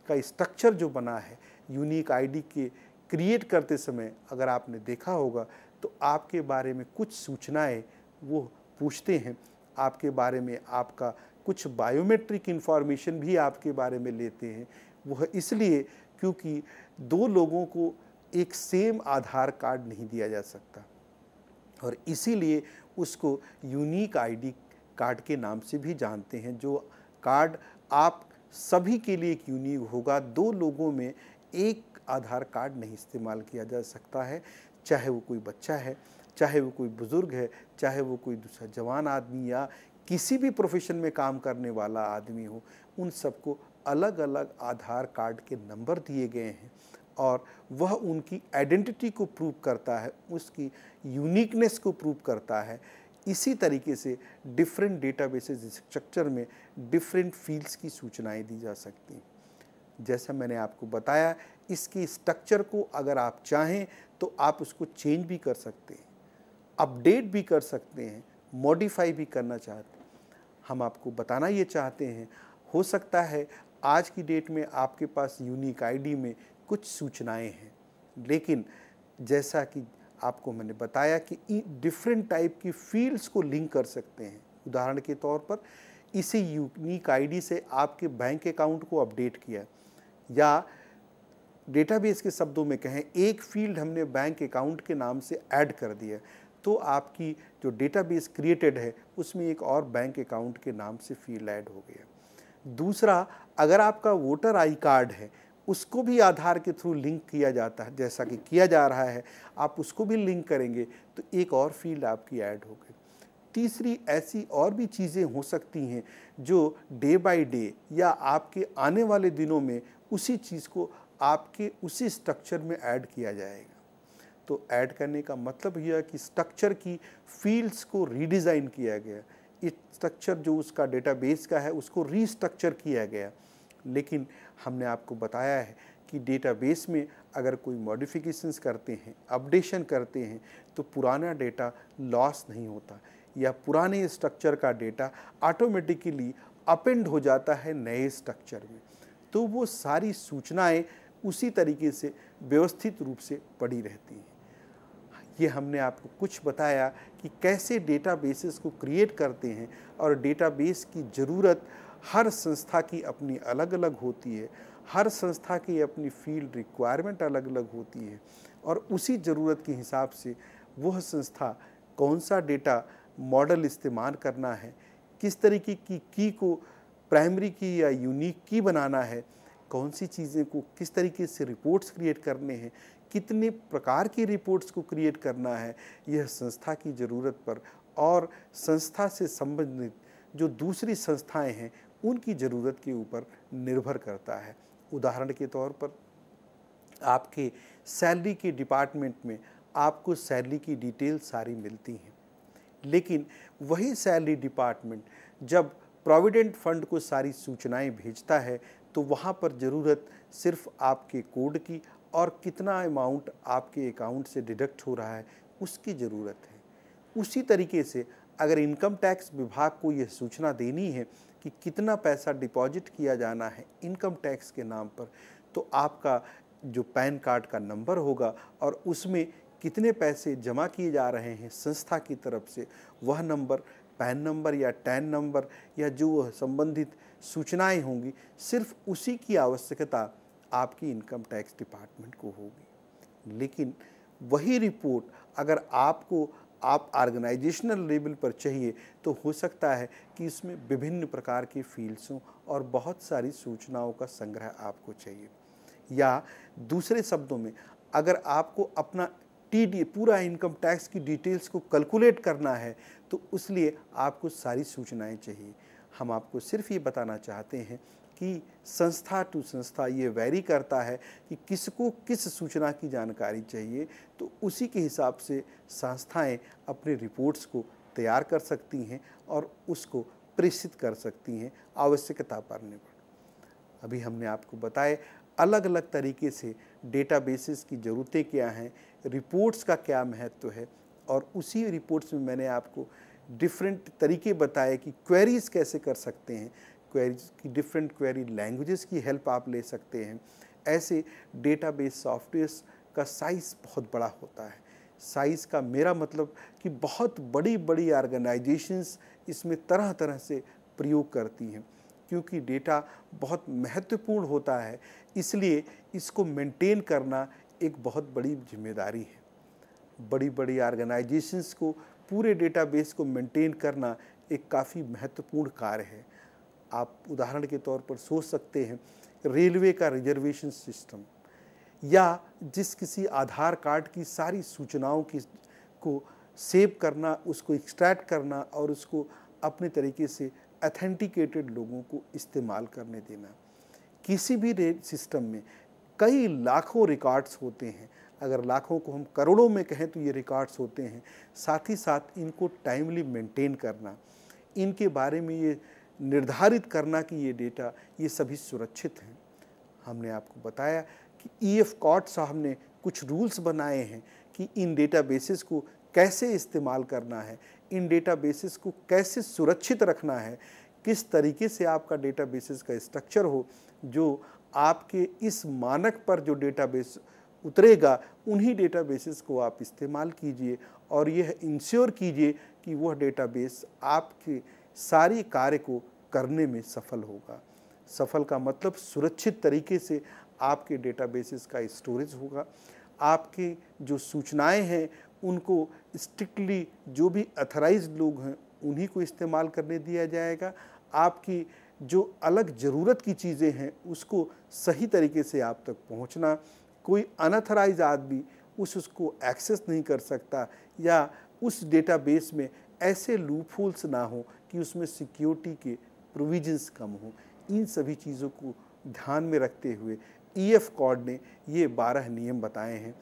का स्ट्रक्चर जो बना है यूनिक आईडी के क्रिएट करते समय, अगर आपने देखा होगा तो आपके बारे में कुछ सूचनाएं वो पूछते हैं, आपके बारे में आपका कुछ बायोमेट्रिक इन्फॉर्मेशन भी आपके बारे में लेते हैं। वह इसलिए क्योंकि दो लोगों को एक सेम आधार कार्ड नहीं दिया जा सकता और इसीलिए उसको यूनिक आईडी कार्ड के नाम से भी जानते हैं। जो कार्ड आप सभी के लिए एक यूनिक होगा। दो लोगों में एक आधार कार्ड नहीं इस्तेमाल किया जा सकता है, चाहे वो कोई बच्चा है, चाहे वो कोई बुज़ुर्ग है, चाहे वो कोई दूसरा जवान आदमी या किसी भी प्रोफेशन में काम करने वाला आदमी हो। उन सबको अलग अलग आधार कार्ड के नंबर दिए गए हैं और वह उनकी आइडेंटिटी को प्रूव करता है, उसकी यूनिकनेस को प्रूव करता है। इसी तरीके से डिफरेंट डेटाबेसेस स्ट्रक्चर में डिफरेंट फील्ड्स की सूचनाएं दी जा सकती हैं। जैसा मैंने आपको बताया, इसकी स्ट्रक्चर को अगर आप चाहें तो आप उसको चेंज भी कर सकते हैं, अपडेट भी कर सकते हैं, मॉडिफाई भी करना चाहते हैं। हम आपको बताना ये चाहते हैं, हो सकता है आज की डेट में आपके पास यूनिक आईडी में कुछ सूचनाएं हैं, लेकिन जैसा कि आपको मैंने बताया कि डिफरेंट टाइप की फील्ड्स को लिंक कर सकते हैं। उदाहरण के तौर पर इसी यूनिक आईडी से आपके बैंक अकाउंट को अपडेट किया, या डेटाबेस के शब्दों में कहें एक फील्ड हमने बैंक अकाउंट के नाम से ऐड कर दिया, तो आपकी जो डेटाबेस क्रिएटेड है उसमें एक और बैंक अकाउंट के नाम से फील्ड ऐड हो गया। दूसरा, अगर आपका वोटर आई कार्ड है उसको भी आधार के थ्रू लिंक किया जाता है, जैसा कि किया जा रहा है, आप उसको भी लिंक करेंगे तो एक और फील्ड आपकी ऐड हो गई। तीसरी, ऐसी और भी चीज़ें हो सकती हैं जो डे बाय डे या आपके आने वाले दिनों में उसी चीज़ को आपके उसी स्ट्रक्चर में ऐड किया जाएगा। तो ऐड करने का मतलब यह है कि स्ट्रक्चर की फील्ड्स को रीडिज़ाइन किया गया, इस स्ट्रक्चर जो उसका डेटाबेस का है उसको रीस्ट्रक्चर किया गया। लेकिन हमने आपको बताया है कि डेटाबेस में अगर कोई मॉडिफिकेशंस करते हैं, अपडेशन करते हैं, तो पुराना डेटा लॉस नहीं होता या पुराने स्ट्रक्चर का डेटा ऑटोमेटिकली अपेंड हो जाता है नए स्ट्रक्चर में। तो वो सारी सूचनाएं उसी तरीके से व्यवस्थित रूप से पड़ी रहती हैं। ये हमने आपको कुछ बताया कि कैसे डेटाबेसेस को क्रिएट करते हैं और डेटाबेस की ज़रूरत हर संस्था की अपनी अलग अलग होती है, हर संस्था की अपनी फील्ड रिक्वायरमेंट अलग अलग होती है और उसी ज़रूरत के हिसाब से वह संस्था कौन सा डेटा मॉडल इस्तेमाल करना है, किस तरीके की की को प्राइमरी की या यूनिक की बनाना है, कौन सी चीज़ें को किस तरीके से रिपोर्ट्स क्रिएट करने हैं, कितने प्रकार की रिपोर्ट्स को क्रिएट करना है, यह संस्था की ज़रूरत पर और संस्था से संबंधित जो दूसरी संस्थाएं हैं उनकी ज़रूरत के ऊपर निर्भर करता है। उदाहरण के तौर पर आपके सैलरी के डिपार्टमेंट में आपको सैलरी की डिटेल सारी मिलती हैं, लेकिन वही सैलरी डिपार्टमेंट जब प्रोविडेंट फंड को सारी सूचनाएं भेजता है तो वहाँ पर ज़रूरत सिर्फ आपके कोड की और कितना अमाउंट आपके अकाउंट से डिडक्ट हो रहा है उसकी ज़रूरत है। उसी तरीके से अगर इनकम टैक्स विभाग को यह सूचना देनी है कि कितना पैसा डिपॉजिट किया जाना है इनकम टैक्स के नाम पर, तो आपका जो पैन कार्ड का नंबर होगा और उसमें कितने पैसे जमा किए जा रहे हैं संस्था की तरफ से, वह नंबर पैन नंबर या टैन नंबर या जो संबंधित सूचनाएं होंगी, सिर्फ उसी की आवश्यकता आपकी इनकम टैक्स डिपार्टमेंट को होगी। लेकिन वही रिपोर्ट अगर आप ऑर्गेनाइजेशनल लेवल पर चाहिए तो हो सकता है कि इसमें विभिन्न प्रकार के फील्ड्स हों और बहुत सारी सूचनाओं का संग्रह आपको चाहिए। या दूसरे शब्दों में, अगर आपको अपना टीडी पूरा इनकम टैक्स की डिटेल्स को कैलकुलेट करना है तो उसलिए आपको सारी सूचनाएं चाहिए। हम आपको सिर्फ ये बताना चाहते हैं कि संस्था टू संस्था ये वैरी करता है कि किसको किस सूचना की जानकारी चाहिए, तो उसी के हिसाब से संस्थाएं अपने रिपोर्ट्स को तैयार कर सकती हैं और उसको प्रेषित कर सकती हैं आवश्यकता पड़ने पर। अभी हमने आपको बताया अलग अलग तरीके से डेटाबेसेस की ज़रूरतें क्या हैं, रिपोर्ट्स का क्या महत्व है, और उसी रिपोर्ट्स में मैंने आपको डिफरेंट तरीके बताए कि क्वेरीज़ कैसे कर सकते हैं, क्वेरीज की डिफरेंट क्वेरी लैंग्वेजेस की हेल्प आप ले सकते हैं। ऐसे डेटाबेस सॉफ्टवेयर्स का साइज़ बहुत बड़ा होता है। साइज़ का मेरा मतलब कि बहुत बड़ी बड़ी ऑर्गेनाइजेशंस इसमें तरह तरह से प्रयोग करती हैं, क्योंकि डेटा बहुत महत्वपूर्ण होता है, इसलिए इसको मेंटेन करना एक बहुत बड़ी जिम्मेदारी है। बड़ी बड़ी ऑर्गेनाइजेशंस को पूरे डेटाबेस को मेंटेन करना एक काफ़ी महत्वपूर्ण कार्य है। आप उदाहरण के तौर पर सोच सकते हैं रेलवे का रिजर्वेशन सिस्टम, या जिस किसी आधार कार्ड की सारी सूचनाओं को सेव करना, उसको एक्सट्रैक्ट करना और उसको अपने तरीके से ऑथेंटिकेटेड लोगों को इस्तेमाल करने देना। किसी भी सिस्टम में कई लाखों रिकॉर्ड्स होते हैं, अगर लाखों को हम करोड़ों में कहें तो ये रिकॉर्ड्स होते हैं। साथ ही साथ इनको टाइमली मेंटेन करना, इनके बारे में ये निर्धारित करना कि ये डेटा ये सभी सुरक्षित हैं। हमने आपको बताया कि ईएफ कॉट साहब ने कुछ रूल्स बनाए हैं कि इन डेटाबेसेस को कैसे इस्तेमाल करना है, इन डेटाबेसेस को कैसे सुरक्षित रखना है, किस तरीके से आपका डेटाबेसेस का स्ट्रक्चर हो जो आपके इस मानक पर जो डेटाबेस उतरेगा उन्हीं डेटाबेसेस को आप इस्तेमाल कीजिए और यह इंश्योर कीजिए कि वह डेटाबेस आपके सारी कार्य को करने में सफल होगा। सफल का मतलब सुरक्षित तरीके से आपके डेटाबेसेस का स्टोरेज होगा, आपके जो सूचनाएं हैं उनको स्ट्रिक्टली जो भी अथराइज्ड लोग हैं उन्हीं को इस्तेमाल करने दिया जाएगा, आपकी जो अलग ज़रूरत की चीज़ें हैं उसको सही तरीके से आप तक पहुंचना, कोई अनअथराइज आदमी उसको एक्सेस नहीं कर सकता, या उस डेटाबेस में ऐसे लूपहोल्स ना हो कि उसमें सिक्योरिटी के प्रोविजंस कम हो। इन सभी चीज़ों को ध्यान में रखते हुए ईएफ कोड ने ये 12 नियम बताए हैं।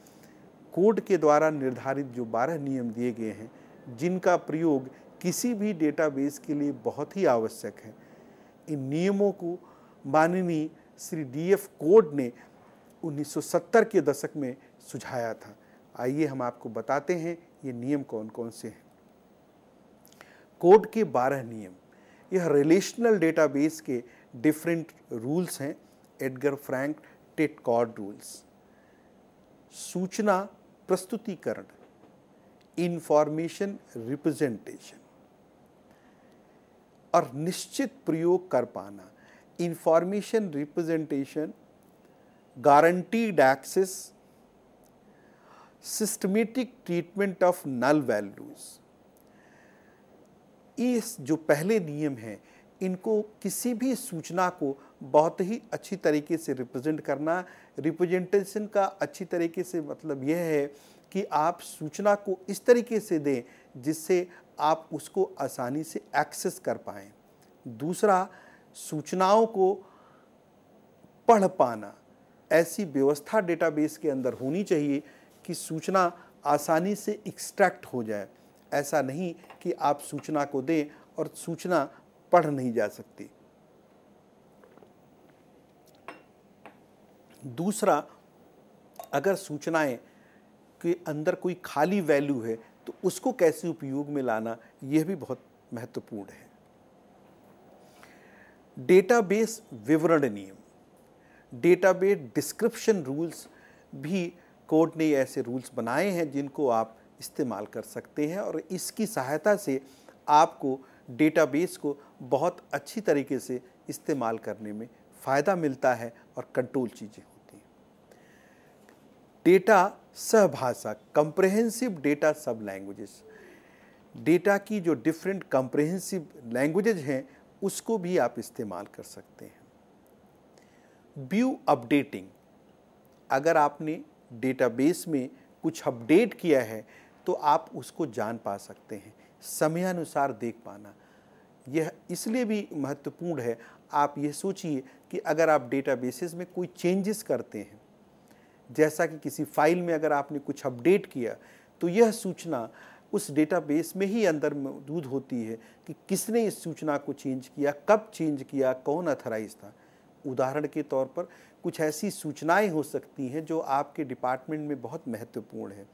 कोड के द्वारा निर्धारित जो 12 नियम दिए गए हैं, जिनका प्रयोग किसी भी डेटाबेस के लिए बहुत ही आवश्यक है। इन नियमों को माननीय श्री डीएफ कोड ने 1970 के दशक में सुझाया था। आइए हम आपको बताते हैं ये नियम कौन कौन से हैं। कोड के 12 नियम, यह रिलेशनल डेटाबेस के डिफरेंट रूल्स हैं, Edgar Frank Ted Codd rules. सूचना प्रस्तुतिकरण, इंफॉर्मेशन रिप्रेजेंटेशन और निश्चित प्रयोग कर पाना। Information representation, guaranteed access, systematic treatment of null values. इस जो पहले नियम हैं इनको किसी भी सूचना को बहुत ही अच्छी तरीके से रिप्रेजेंट करना। रिप्रेजेंटेशन का अच्छी तरीके से मतलब यह है कि आप सूचना को इस तरीके से दें जिससे आप उसको आसानी से एक्सेस कर पाएँ। दूसरा, सूचनाओं को पढ़ पाना। ऐसी व्यवस्था डेटाबेस के अंदर होनी चाहिए कि सूचना आसानी से एक्सट्रैक्ट हो जाए। ऐसा नहीं कि आप सूचना को दें और सूचना पढ़ नहीं जा सकती। दूसरा, अगर सूचनाएं के अंदर कोई खाली वैल्यू है तो उसको कैसे उपयोग में लाना, यह भी बहुत महत्वपूर्ण है। डेटाबेस विवरण नियम, डेटाबेस डिस्क्रिप्शन रूल्स भी कोड ने ऐसे रूल्स बनाए हैं जिनको आप इस्तेमाल कर सकते हैं और इसकी सहायता से आपको डेटाबेस को बहुत अच्छी तरीके से इस्तेमाल करने में फ़ायदा मिलता है और कंट्रोल चीज़ें होती हैं। डेटा सहभाषा, कंप्रेहेंसिव डेटा सब लैंग्वेजेस, डेटा की जो डिफरेंट कंप्रेहेंसिव लैंग्वेजेज हैं उसको भी आप इस्तेमाल कर सकते हैं। व्यू अपडेटिंग, अगर आपने डेटाबेस में कुछ अपडेट किया है तो आप उसको जान पा सकते हैं, समयानुसार देख पाना। यह इसलिए भी महत्वपूर्ण है, आप ये सोचिए कि अगर आप डेटाबेसेस में कोई चेंजेस करते हैं, जैसा कि किसी फाइल में अगर आपने कुछ अपडेट किया, तो यह सूचना उस डेटाबेस में ही अंदर मौजूद होती है कि किसने इस सूचना को चेंज किया, कब चेंज किया, कौन अथराइज था। उदाहरण के तौर पर कुछ ऐसी सूचनाएं हो सकती हैं जो आपके डिपार्टमेंट में बहुत महत्वपूर्ण है।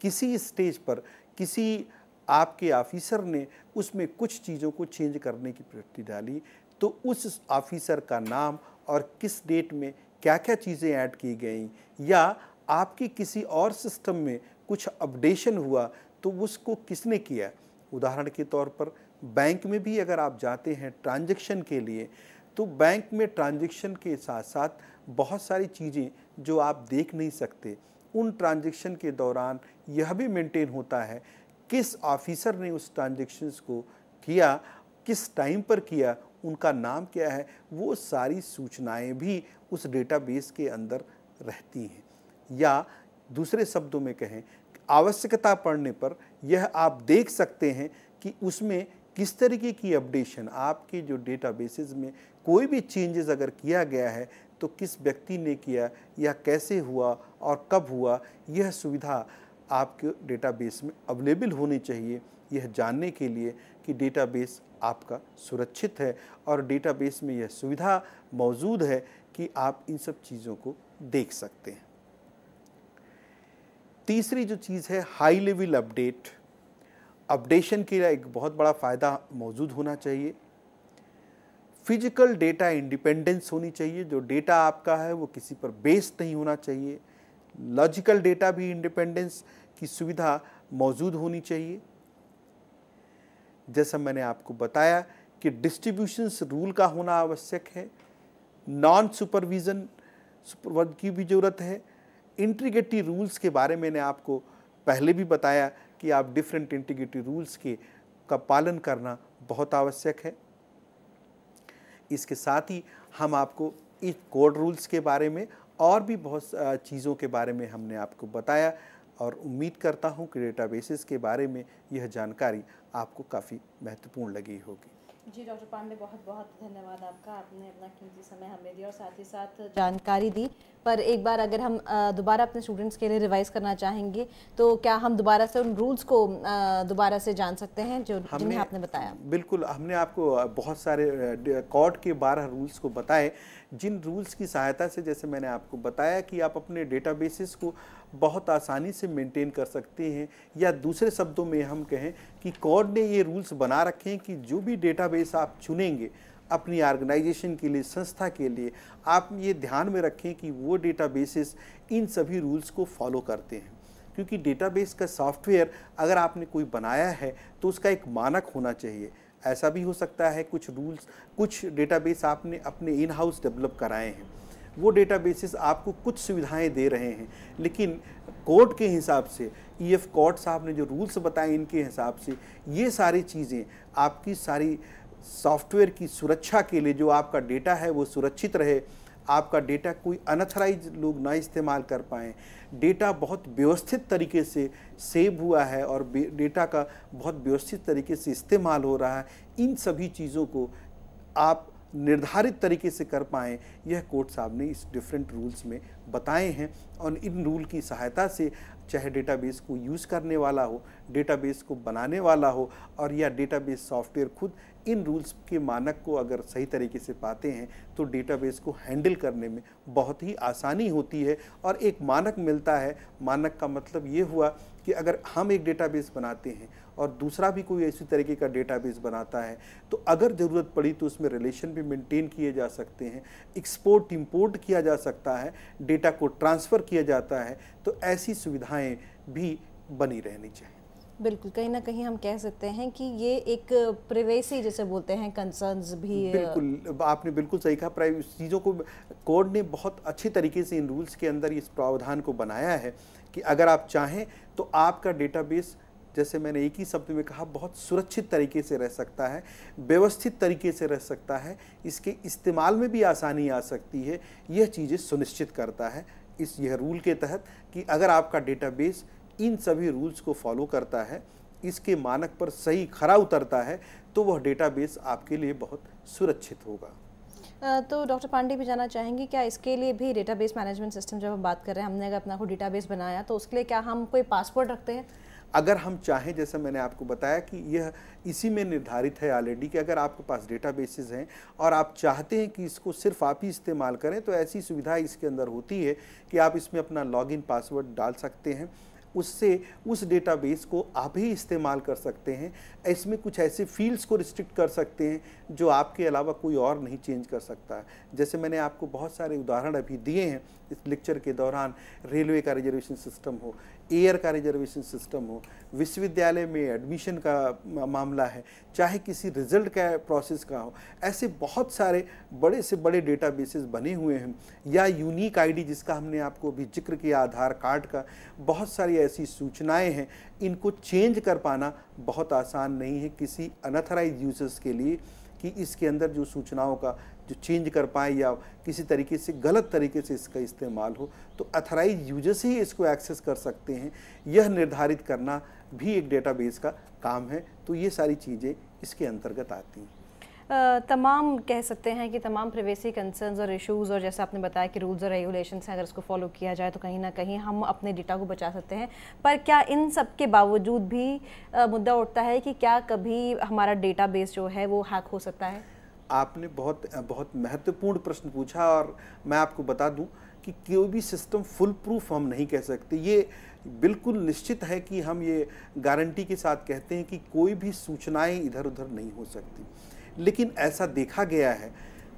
किसी स्टेज पर किसी आपके ऑफिसर ने उसमें कुछ चीज़ों को चेंज करने की प्रवृत्ति डाली, तो उस ऑफिसर का नाम और किस डेट में क्या क्या चीज़ें ऐड की गई, या आपकी किसी और सिस्टम में कुछ अपडेशन हुआ तो उसको किसने किया। उदाहरण के तौर पर बैंक में भी अगर आप जाते हैं ट्रांजैक्शन के लिए, तो बैंक में ट्रांजैक्शन के साथ साथ बहुत सारी चीज़ें जो आप देख नहीं सकते, उन ट्रांजैक्शन के दौरान यह भी मेंटेन होता है किस ऑफिसर ने उस ट्रांजैक्शंस को किया, किस टाइम पर किया, उनका नाम क्या है, वो सारी सूचनाएं भी उस डेटाबेस के अंदर रहती हैं। या दूसरे शब्दों में कहें, आवश्यकता पड़ने पर यह आप देख सकते हैं कि उसमें किस तरीके की अपडेशन, आपके जो डेटाबेसेस में कोई भी चेंजेस अगर किया गया है तो किस व्यक्ति ने किया या कैसे हुआ और कब हुआ। यह सुविधा आपके डेटाबेस में अवेलेबल होनी चाहिए, यह जानने के लिए कि डेटाबेस आपका सुरक्षित है और डेटाबेस में यह सुविधा मौजूद है कि आप इन सब चीज़ों को देख सकते हैं। तीसरी जो चीज़ है, हाई लेवल अपडेट, अपडेशन के लिए एक बहुत बड़ा फ़ायदा मौजूद होना चाहिए। फिजिकल डेटा इंडिपेंडेंस होनी चाहिए, जो डेटा आपका है वो किसी पर बेस्ड नहीं होना चाहिए। लॉजिकल डेटा भी इंडिपेंडेंस की सुविधा मौजूद होनी चाहिए। जैसा मैंने आपको बताया कि डिस्ट्रीब्यूशंस रूल का होना आवश्यक है, नॉन सुपरविजन की भी ज़रूरत है। इंटीग्रिटी रूल्स के बारे में मैंने आपको पहले भी बताया कि आप डिफरेंट इंटीग्रिटी रूल्स का पालन करना बहुत आवश्यक है। इसके साथ ही हम आपको इस कोड रूल्स के बारे में और भी बहुत चीज़ों के बारे में हमने आपको बताया और उम्मीद करता हूं कि डेटाबेसेस के बारे में यह जानकारी आपको काफ़ी महत्वपूर्ण लगी होगी। जी डॉक्टर पांडे, बहुत बहुत धन्यवाद आपका, आपने अपना कीमती समय हमें दिया और साथ ही साथ जानकारी दी। पर एक बार अगर हम दोबारा अपने स्टूडेंट्स के लिए रिवाइज करना चाहेंगे तो क्या हम दोबारा से उन रूल्स को दोबारा से जान सकते हैं जो जिन्हें आपने बताया? बिल्कुल, हमने आपको बहुत सारे कॉड के 12 रूल्स को बताए, जिन रूल्स की सहायता से, जैसे मैंने आपको बताया, कि आप अपने डेटाबेसेस को बहुत आसानी से मेंटेन कर सकते हैं। या दूसरे शब्दों में हम कहें कि कॉड ने ये रूल्स बना रखे हैं कि जो भी डेटाबेस आप चुनेंगे अपनी ऑर्गेनाइजेशन के लिए, संस्था के लिए, आप ये ध्यान में रखें कि वो डेटाबेसेस इन सभी रूल्स को फॉलो करते हैं। क्योंकि डेटाबेस का सॉफ्टवेयर अगर आपने कोई बनाया है तो उसका एक मानक होना चाहिए। ऐसा भी हो सकता है कुछ डेटाबेस आपने अपने इन हाउस डेवलप कराए हैं, वो डेटाबेसेस आपको कुछ सुविधाएं दे रहे हैं, लेकिन कोड के हिसाब से, EF कोड साहब ने जो रूल्स बताए इनके हिसाब से ये सारी चीज़ें आपकी सारी सॉफ्टवेयर की सुरक्षा के लिए, जो आपका डेटा है वो सुरक्षित रहे, आपका डेटा कोई अनऑथराइज लोग ना इस्तेमाल कर पाएँ, डेटा बहुत व्यवस्थित तरीके से सेव हुआ है और डेटा का बहुत व्यवस्थित तरीके से इस्तेमाल हो रहा है, इन सभी चीज़ों को आप निर्धारित तरीके से कर पाएँ, यह कोड साहब ने इस डिफरेंट रूल्स में बताए हैं। और इन रूल की सहायता से चाहे डेटाबेस को यूज़ करने वाला हो, डेटाबेस को बनाने वाला हो, और या डेटाबेस सॉफ्टवेयर खुद इन रूल्स के मानक को अगर सही तरीके से पाते हैं तो डेटाबेस को हैंडल करने में बहुत ही आसानी होती है और एक मानक मिलता है। मानक का मतलब ये हुआ कि अगर हम एक डेटाबेस बनाते हैं और दूसरा भी कोई इसी तरीके का डेटाबेस बनाता है तो अगर ज़रूरत पड़ी तो उसमें रिलेशन भी मेंटेन किए जा सकते हैं, एक्सपोर्ट इंपोर्ट किया जा सकता है, डेटा को ट्रांसफ़र किया जाता है, तो ऐसी सुविधाएं भी बनी रहनी चाहिए। बिल्कुल, कहीं ना कहीं हम कह सकते हैं कि ये एक प्राइवेसी जिसे बोलते हैं कंसर्न्स भी। बिल्कुल, आपने बिल्कुल सही कहा। प्राइवेसी चीज़ों को कोर्ट ने बहुत अच्छी तरीके से इन रूल्स के अंदर इस प्रावधान को बनाया है कि अगर आप चाहें तो आपका डेटाबेस, जैसे मैंने एक ही शब्द में कहा, बहुत सुरक्षित तरीके से रह सकता है, व्यवस्थित तरीके से रह सकता है, इसके इस्तेमाल में भी आसानी आ सकती है। यह चीज़ें सुनिश्चित करता है यह रूल के तहत कि अगर आपका डेटाबेस इन सभी रूल्स को फॉलो करता है, इसके मानक पर सही खरा उतरता है, तो वह डेटाबेस आपके लिए बहुत सुरक्षित होगा। तो डॉक्टर पांडे भी जानना चाहेंगे, क्या इसके लिए भी डेटाबेस मैनेजमेंट सिस्टम, जब हम बात कर रहे हैं, हमने अगर अपना को डेटाबेस बनाया तो उसके लिए क्या हम कोई पासवर्ड रखते हैं? अगर हम चाहें, जैसा मैंने आपको बताया कि यह इसी में निर्धारित है ऑलरेडी कि अगर आपके पास डेटाबेसेस हैं और आप चाहते हैं कि इसको सिर्फ आप ही इस्तेमाल करें, तो ऐसी सुविधा इसके अंदर होती है कि आप इसमें अपना लॉगिन पासवर्ड डाल सकते हैं, उससे उस डेटाबेस को आप ही इस्तेमाल कर सकते हैं। इसमें कुछ ऐसे फील्ड्स को रिस्ट्रिक्ट कर सकते हैं जो आपके अलावा कोई और नहीं चेंज कर सकता है। जैसे मैंने आपको बहुत सारे उदाहरण अभी दिए हैं इस लेक्चर के दौरान, रेलवे का रिजर्वेशन सिस्टम हो, एयर का रिजर्वेशन सिस्टम हो, विश्वविद्यालय में एडमिशन का मामला है, चाहे किसी रिजल्ट का प्रोसेस का हो, ऐसे बहुत सारे बड़े से बड़े डेटाबेसेस बने हुए हैं। या यूनिक आईडी जिसका हमने आपको अभी जिक्र किया, आधार कार्ड का, बहुत सारी ऐसी सूचनाएं हैं, इनको चेंज कर पाना बहुत आसान नहीं है किसी अनऑथराइज्ड यूजर्स के लिए कि इसके अंदर जो सूचनाओं का जो चेंज कर पाए या किसी तरीके से गलत तरीके से इसका इस्तेमाल हो, तो अथराइज यूजर्स ही इसको एक्सेस कर सकते हैं। यह निर्धारित करना भी एक डेटाबेस का काम है। तो ये सारी चीज़ें इसके अंतर्गत आती हैं। तमाम कह सकते हैं कि तमाम प्राइवेसी कंसर्न्स और इश्यूज़, और जैसे आपने बताया कि रूल्स और रेगुलेशंस हैं, अगर इसको फॉलो किया जाए तो कहीं ना कहीं हम अपने डेटा को बचा सकते हैं। पर क्या इन सब के बावजूद भी मुद्दा उठता है कि क्या कभी हमारा डेटाबेस जो है वो हैक हो सकता है? आपने बहुत महत्वपूर्ण प्रश्न पूछा, और मैं आपको बता दूं कि कोई भी सिस्टम फुल प्रूफ हम नहीं कह सकते। ये बिल्कुल निश्चित है कि हम ये गारंटी के साथ कहते हैं कि कोई भी सूचनाएं इधर उधर नहीं हो सकती, लेकिन ऐसा देखा गया है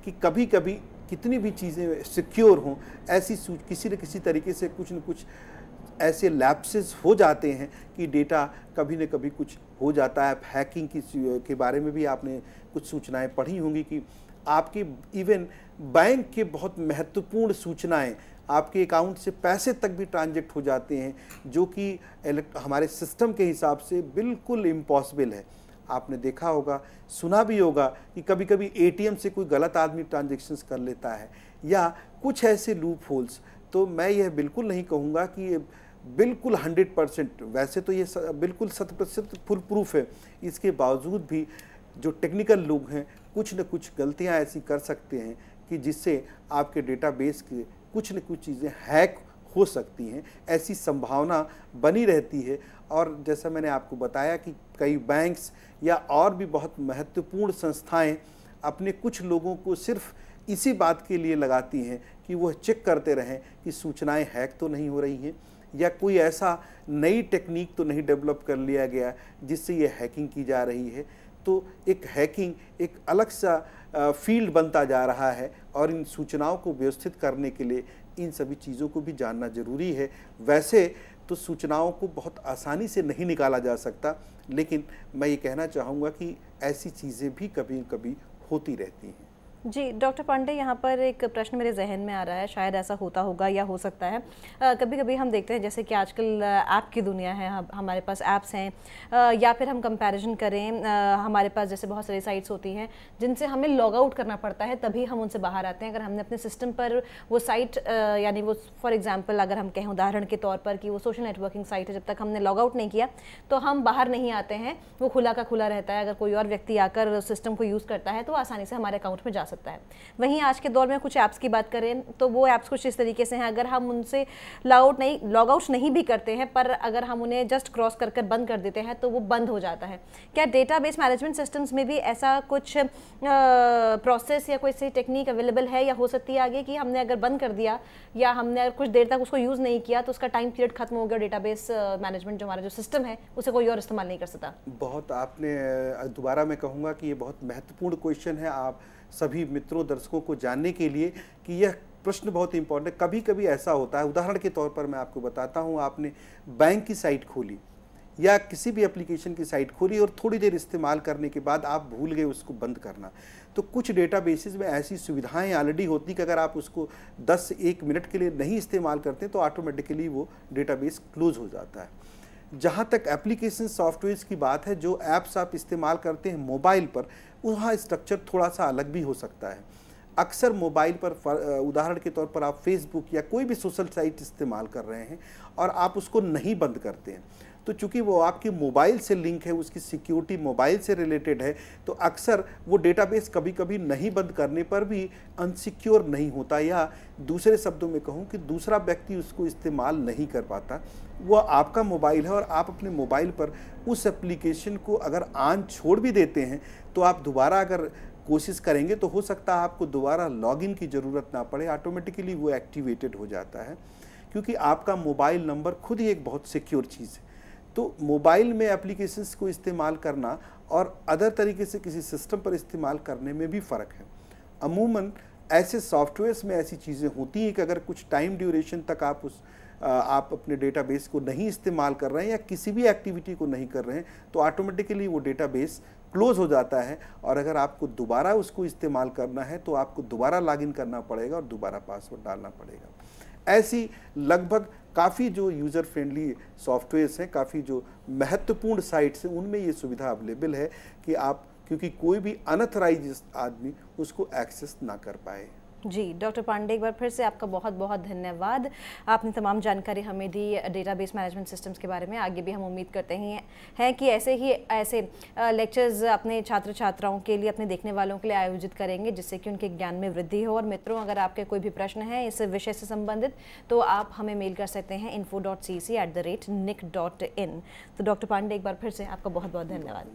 कि कभी कभी कितनी भी चीज़ें सिक्योर हों, ऐसी किसी न किसी तरीके से कुछ न कुछ ऐसे लैप्सेस हो जाते हैं कि डेटा कभी न कभी कुछ हो जाता है। हैकिंग के बारे में भी आपने कुछ सूचनाएं पढ़ी होंगी कि आपके इवन बैंक के बहुत महत्वपूर्ण सूचनाएं, आपके अकाउंट से पैसे तक भी ट्रांजैक्ट हो जाते हैं, जो कि हमारे सिस्टम के हिसाब से बिल्कुल इम्पॉसिबल है। आपने देखा होगा, सुना भी होगा कि कभी कभी एटीएम से कोई गलत आदमी ट्रांजैक्शंस कर लेता है या कुछ ऐसे लूप होल्स। तो मैं यह बिल्कुल नहीं कहूँगा कि ये बिल्कुल 100%, वैसे तो ये बिल्कुल 100% फुल प्रूफ है। इसके बावजूद भी जो टेक्निकल लोग हैं कुछ न कुछ गलतियां ऐसी कर सकते हैं कि जिससे आपके डेटाबेस के कुछ न कुछ चीज़ें हैक हो सकती हैं, ऐसी संभावना बनी रहती है। और जैसा मैंने आपको बताया कि कई बैंक्स या और भी बहुत महत्वपूर्ण संस्थाएं अपने कुछ लोगों को सिर्फ इसी बात के लिए लगाती हैं कि वह चेक करते रहें कि सूचनाएं हैक तो नहीं हो रही हैं या कोई ऐसा नई टेक्निक तो नहीं डेवलप कर लिया गया जिससे ये हैकिंग की जा रही है। तो एक हैकिंग एक अलग सा फील्ड बनता जा रहा है, और इन सूचनाओं को व्यवस्थित करने के लिए इन सभी चीज़ों को भी जानना ज़रूरी है। वैसे तो सूचनाओं को बहुत आसानी से नहीं निकाला जा सकता, लेकिन मैं ये कहना चाहूँगा कि ऐसी चीज़ें भी कभी कभी होती रहती हैं। जी डॉक्टर पांडे, यहाँ पर एक प्रश्न मेरे जहन में आ रहा है, शायद ऐसा होता होगा या हो सकता है। कभी कभी हम देखते हैं जैसे कि आजकल ऐप की दुनिया है, हमारे पास ऐप्स हैं, या फिर हम कंपैरिजन करें, हमारे पास जैसे बहुत सारी साइट्स होती हैं जिनसे हमें लॉग आउट करना पड़ता है तभी हम उनसे बाहर आते हैं। अगर हमने अपने सिस्टम पर वो साइट, यानी वो फॉर एग्जाम्पल अगर हम कहें उदाहरण के तौर पर कि वो सोशल नेटवर्किंग साइट है, जब तक हमने लॉग आउट नहीं किया तो हम बाहर नहीं आते हैं, वो खुला का खुला रहता है। अगर कोई और व्यक्ति आकर सिस्टम को यूज़ करता है तो आसानी से हमारे अकाउंट में जा सकता है। वहीं आज के दौर में कुछ ऐप्स की बात करें तो वो ऐप्स कुछ इस तरीके से हैं, अगर हम उनसे लॉग आउट नहीं भी करते हैं, पर अगर हम उन्हें जस्ट क्रॉस कर बंद कर देते हैं तो वो बंद हो जाता है। क्या डेटाबेस मैनेजमेंट सिस्टम्स में भी ऐसा कुछ प्रोसेस या कोई सी टेक्निक अवेलेबल है या हो सकती है आगे कि हमने अगर बंद कर दिया या हमने कुछ देर तक उसको यूज़ नहीं किया तो उसका टाइम पीरियड खत्म हो गया, डेटाबेस मैनेजमेंट जो हमारा जो सिस्टम है उसे कोई और इस्तेमाल नहीं कर सकता? बहुत आपने दोबारा मैं कहूँगा कि ये बहुत महत्वपूर्ण क्वेश्चन है आप सभी मित्रों दर्शकों को जानने के लिए कि यह प्रश्न बहुत इंपॉर्टेंट है। कभी कभी ऐसा होता है, उदाहरण के तौर पर मैं आपको बताता हूँ, आपने बैंक की साइट खोली या किसी भी एप्लीकेशन की साइट खोली और थोड़ी देर इस्तेमाल करने के बाद आप भूल गए उसको बंद करना। तो कुछ डेटाबेसेस में ऐसी सुविधाएं ऑलरेडी होती कि अगर आप उसको 10 से 1 मिनट के लिए नहीं इस्तेमाल करते तो ऑटोमेटिकली वो डेटाबेस क्लोज हो जाता है। जहाँ तक एप्लीकेशन सॉफ्टवेयर की बात है, जो ऐप्स आप इस्तेमाल करते हैं मोबाइल पर, वहाँ स्ट्रक्चर थोड़ा सा अलग भी हो सकता है। अक्सर मोबाइल पर उदाहरण के तौर पर आप फेसबुक या कोई भी सोशल साइट इस्तेमाल कर रहे हैं और आप उसको नहीं बंद करते हैं, तो चूंकि वो आपके मोबाइल से लिंक है, उसकी सिक्योरिटी मोबाइल से रिलेटेड है, तो अक्सर वो डेटाबेस कभी कभी नहीं बंद करने पर भी अनसिक्योर नहीं होता, या दूसरे शब्दों में कहूँ कि दूसरा व्यक्ति उसको इस्तेमाल नहीं कर पाता। वो आपका मोबाइल है और आप अपने मोबाइल पर उस एप्लीकेशन को अगर ऑन छोड़ भी देते हैं तो आप दोबारा अगर कोशिश करेंगे तो हो सकता है आपको दोबारा लॉगिन की ज़रूरत ना पड़े, ऑटोमेटिकली वो एक्टिवेटेड हो जाता है, क्योंकि आपका मोबाइल नंबर खुद ही एक बहुत सिक्योर चीज़ है। तो मोबाइल में एप्लीकेशंस को इस्तेमाल करना और अदर तरीके से किसी सिस्टम पर इस्तेमाल करने में भी फ़र्क है। अमूमन ऐसे सॉफ्टवेयर्स में ऐसी चीज़ें होती हैं कि अगर कुछ टाइम ड्यूरेशन तक आप अपने डेटाबेस को नहीं इस्तेमाल कर रहे हैं या किसी भी एक्टिविटी को नहीं कर रहे हैं तो ऑटोमेटिकली वो डेटाबेस क्लोज हो जाता है, और अगर आपको दोबारा उसको इस्तेमाल करना है तो आपको दोबारा लॉगिन करना पड़ेगा और दोबारा पासवर्ड डालना पड़ेगा। ऐसी लगभग काफ़ी जो यूज़र फ्रेंडली सॉफ्टवेयर्स हैं, काफ़ी जो महत्वपूर्ण साइट्स हैं, उनमें ये सुविधा अवेलेबल है कि आप, क्योंकि कोई भी अनऑथराइज्ड आदमी उसको एक्सेस ना कर पाए। जी डॉक्टर पांडे, एक बार फिर से आपका बहुत बहुत धन्यवाद। आपने तमाम जानकारी हमें दी डेटाबेस मैनेजमेंट सिस्टम्स के बारे में। आगे भी हम उम्मीद करते हैं कि ऐसे लेक्चर्स अपने छात्र छात्राओं के लिए, अपने देखने वालों के लिए आयोजित करेंगे, जिससे कि उनके ज्ञान में वृद्धि हो। और मित्रों, अगर आपके कोई भी प्रश्न है इस विषय से संबंधित तो आप हमें मेल कर सकते हैं info.cc@nic.in। तो डॉक्टर पांडे, एक बार फिर से आपका बहुत बहुत धन्यवाद।